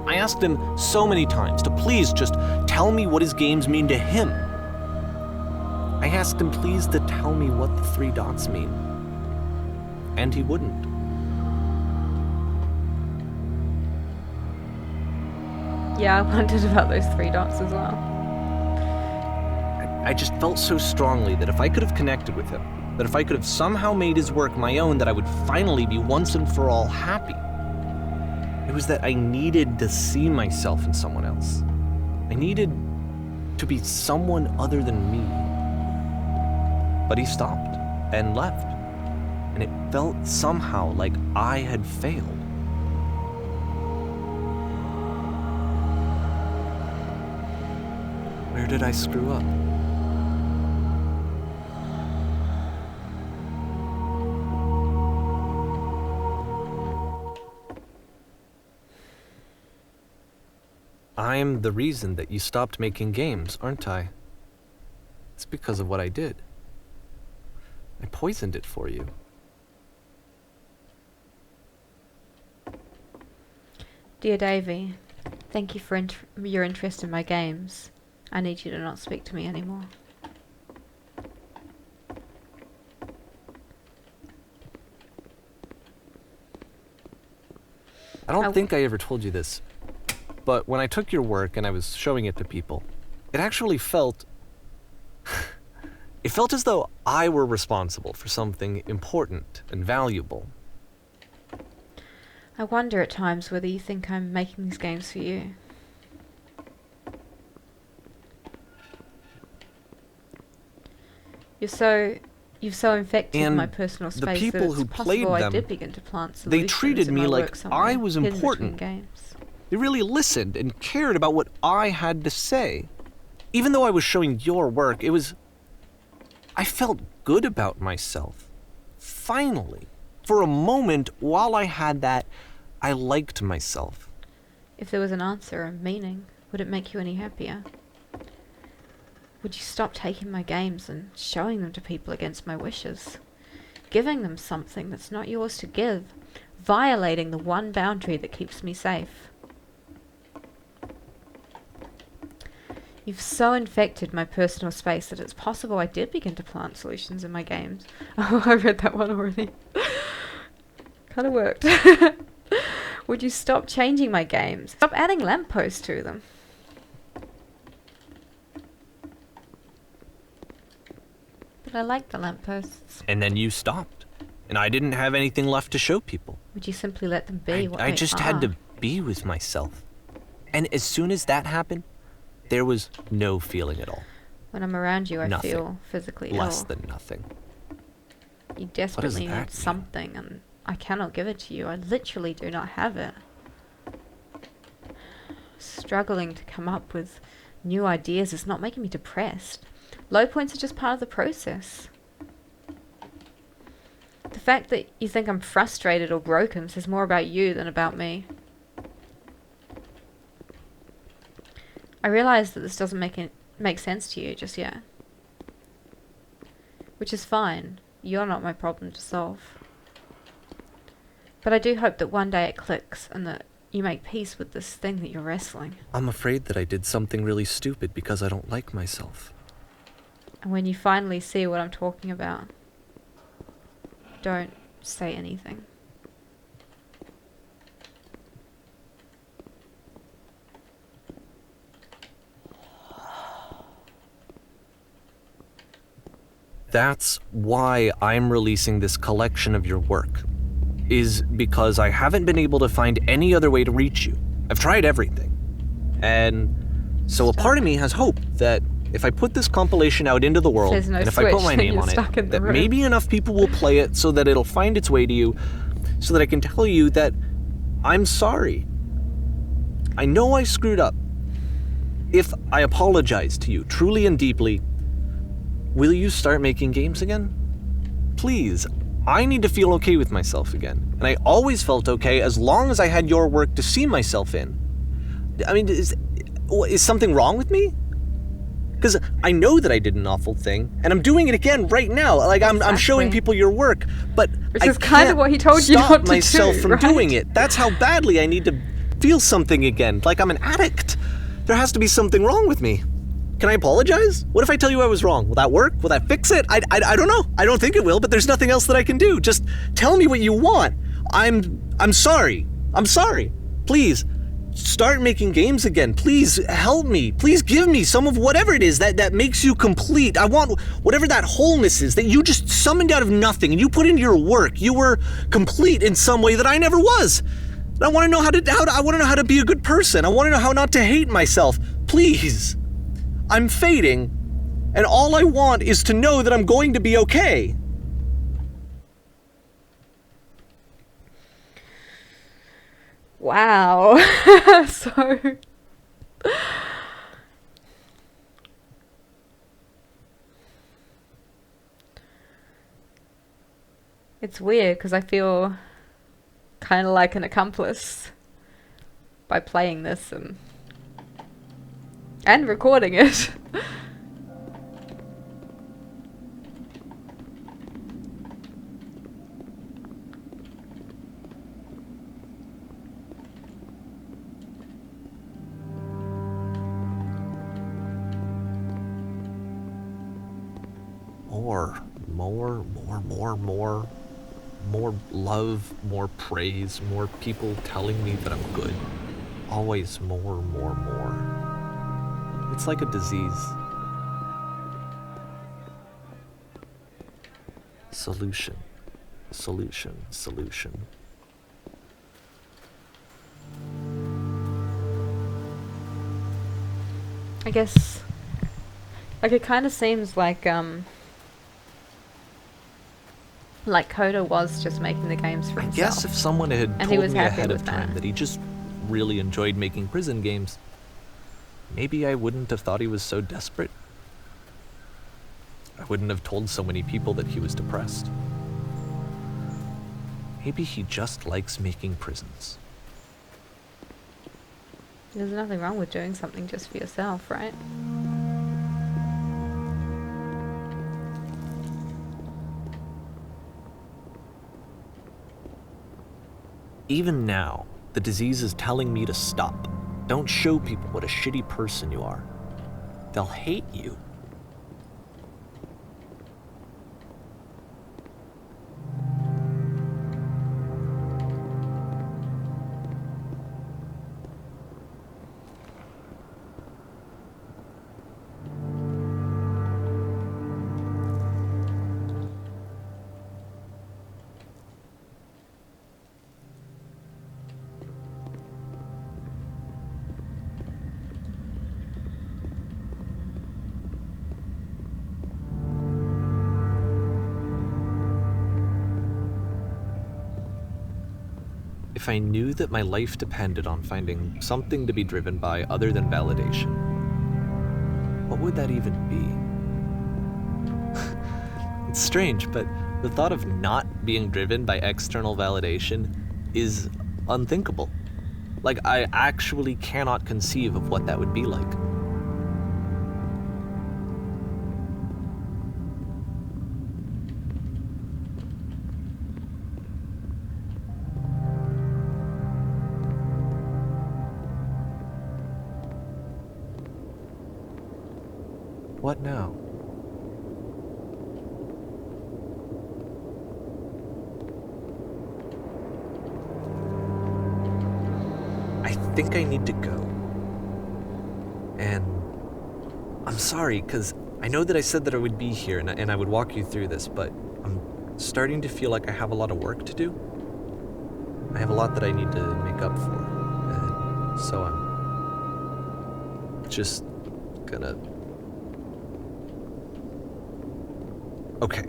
I asked him so many times to please just tell me what his games mean to him. I asked him please to tell me what the 3 dots mean. And he wouldn't. Yeah, I wondered about those 3 dots as well. I just felt so strongly that if I could have connected with him, that if I could have somehow made his work my own, that I would finally be once and for all happy. It was that I needed to see myself in someone else. I needed to be someone other than me. But he stopped and left, and it felt somehow like I had failed. Where did I screw up? I'm the reason that you stopped making games, aren't I? It's because of what I did. I poisoned it for you. Dear Davey, thank you for your interest in my games. I need you to not speak to me anymore. I don't think I ever told you this, but when I took your work and I was showing it to people, it actually felt... it felt as though I were responsible for something important and valuable. I wonder at times whether you think I'm making these games for you. You've so infected And my personal the space that people it's who played possible I them, did begin to plant they solutions treated in me my like work somewhere, I was hidden important. between games. They really listened and cared about what I had to say. Even though I was showing your work, I felt good about myself. Finally. For a moment, while I had that, I liked myself. If there was an answer or meaning, would it make you any happier? Would you stop taking my games and showing them to people against my wishes? Giving them something that's not yours to give, violating the one boundary that keeps me safe. You've so infected my personal space that it's possible I did begin to plant solutions in my games. Oh, I read that one already. Kind of worked. Would you stop changing my games? Stop adding lampposts to them. But I like the lampposts. And then you stopped. And I didn't have anything left to show people. Would you simply let them be what they are? I just had to be with myself. And as soon as that happened, there was no feeling at all. When I'm around you, I Nothing. feel physically ill. Less than nothing. You desperately that need mean? something, and I cannot give it to you. I literally do not have it. Struggling to come up with new ideas is not making me depressed. Low points are just part of the process. The fact that you think I'm frustrated or broken says more about you than about me. I realize that this doesn't make sense to you just yet. Which is fine. You're not my problem to solve. But I do hope that one day it clicks and that you make peace with this thing that you're wrestling. I'm afraid that I did something really stupid because I don't like myself. And when you finally see what I'm talking about, don't say anything. That's why I'm releasing this collection of your work, is because I haven't been able to find any other way to reach you. I've tried everything. And so a part of me has hope that if I put this compilation out into the world, There's no and if I put switch my and name you're on stuck in it, the that room. maybe enough people will play it so that it'll find its way to you, so that I can tell you that I'm sorry. I know I screwed up. If I apologize to you truly and deeply, will you start making games again? Please, I need to feel okay with myself again. And I always felt okay as long as I had your work to see myself in. I mean, is something wrong with me? Because I know that I did an awful thing, and I'm doing it again right now. Like, I'm showing Exactly. people your work, but Which I is kind of can't what he told you stop not to myself do, from right? doing it. That's how badly I need to feel something again, like I'm an addict. There has to be something wrong with me. Can I apologize? What if I tell you I was wrong? Will that work? Will that fix it? I don't know. I don't think it will, but there's nothing else that I can do. Just tell me what you want. I'm sorry. I'm sorry. Please, start making games again. Please help me. Please give me some of whatever it is that makes you complete. I want whatever that wholeness is that you just summoned out of nothing and you put into your work. You were complete in some way that I never was. And I want to know how to be a good person. I want to know how not to hate myself. Please. I'm fading, and all I want is to know that I'm going to be okay. Wow. So... It's weird, because I feel kind of like an accomplice by playing this and recording it. More love, more praise, more people telling me that I'm good. Always more. It's like a disease. Solution. I guess, like, it kind of seems like Coda was just making the games for I himself. guess if someone had And he told was me happy ahead of with time that. that he just really enjoyed making prison games, maybe I wouldn't have thought he was so desperate. I wouldn't have told so many people that he was depressed. Maybe he just likes making prisons. There's nothing wrong with doing something just for yourself, right? Even now, the disease is telling me to stop. Don't show people what a shitty person you are. They'll hate you. If I knew that my life depended on finding something to be driven by other than validation, what would that even be? It's strange, but the thought of not being driven by external validation is unthinkable. Like, I actually cannot conceive of what that would be like. What now? I think I need to go. And I'm sorry, because I know that I said that I would be here and I would walk you through this, but I'm starting to feel like I have a lot of work to do. I have a lot that I need to make up for. And so I'm just gonna... Okay.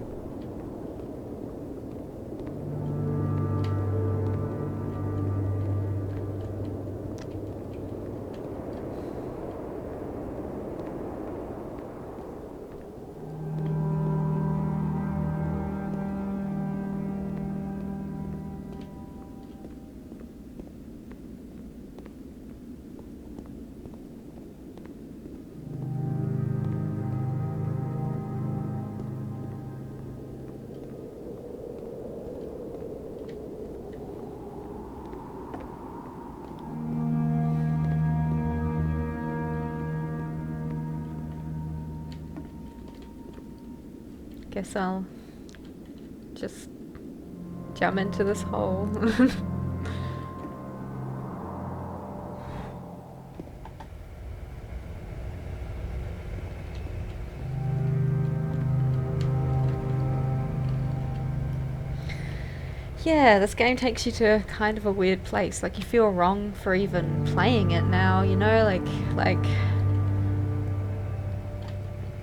Guess I'll just jump into this hole. Yeah, this game takes you to kind of a weird place. Like, you feel wrong for even playing it now, you know? Like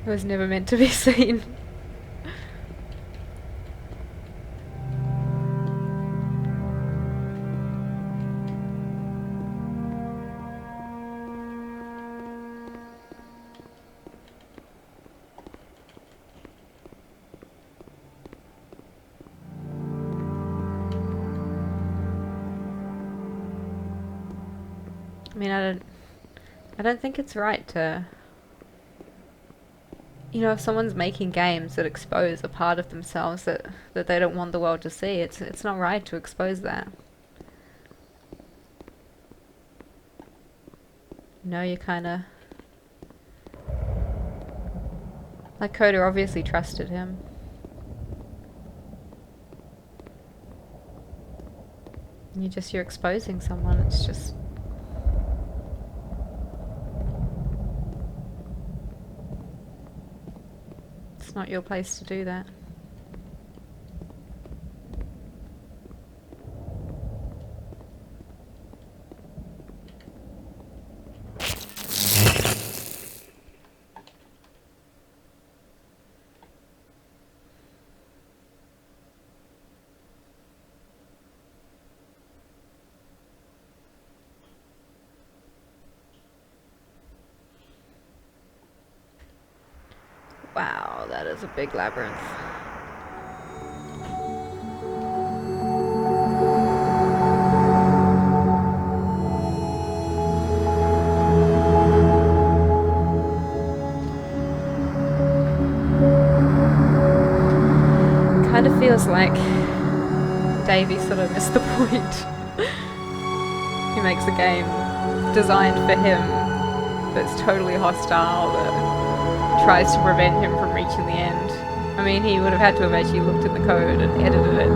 it was never meant to be seen. I mean, I don't think it's right to, you know, if someone's making games that expose a part of themselves that they don't want the world to see, it's not right to expose that. You know, you kind of... Like, Coda obviously trusted him. And you're exposing someone, it's just... It's not your place to do that. Wow, that is a big labyrinth. Kind of feels like Davey sort of missed the point. He makes a game designed for him that's totally hostile, that tries to prevent him from reaching the end. I mean, he would have had to have actually looked at the code and edited it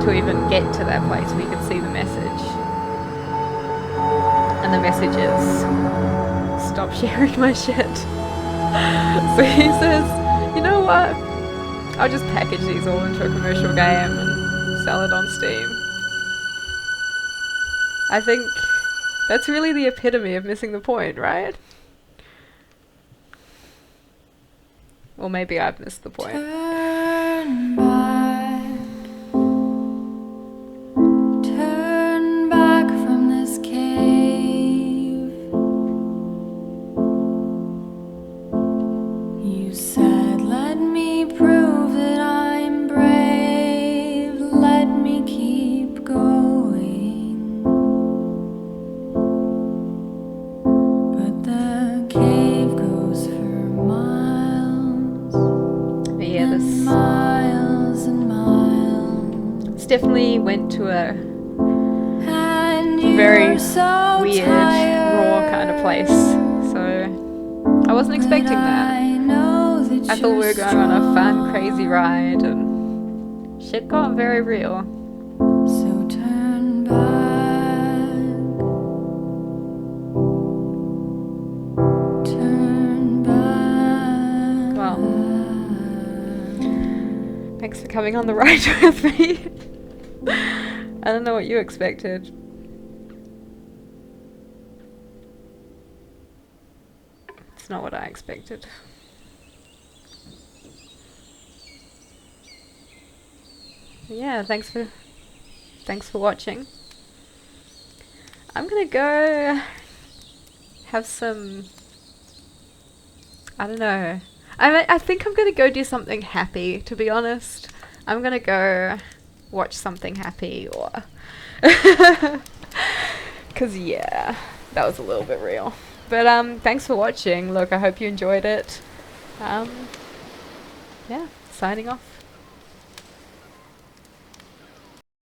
to even get to that place where you could see the message. And the message is, stop sharing my shit. So he says, you know what? I'll just package these all into a commercial game and sell it on Steam. I think that's really the epitome of missing the point, right? Or maybe I've missed the point. Turn back from this cave. You said, let me prove that I'm brave. Let me keep going. But the cave goes for miles. Yeah, this Miles and miles. definitely went to a And very you're so weird, raw kind of place. So I wasn't expecting that. I thought we were going on a fun, crazy ride, and shit got very real. So turn back. Turn back. Well, thanks for coming on the ride with me. I don't know what you expected. It's not what I expected. Yeah, thanks for watching. I'm gonna go have some, I don't know. I think I'm gonna go do something happy, to be honest. I'm gonna go watch something happy, or cause yeah, that was a little bit real. But thanks for watching. Look, I hope you enjoyed it. Yeah, signing off.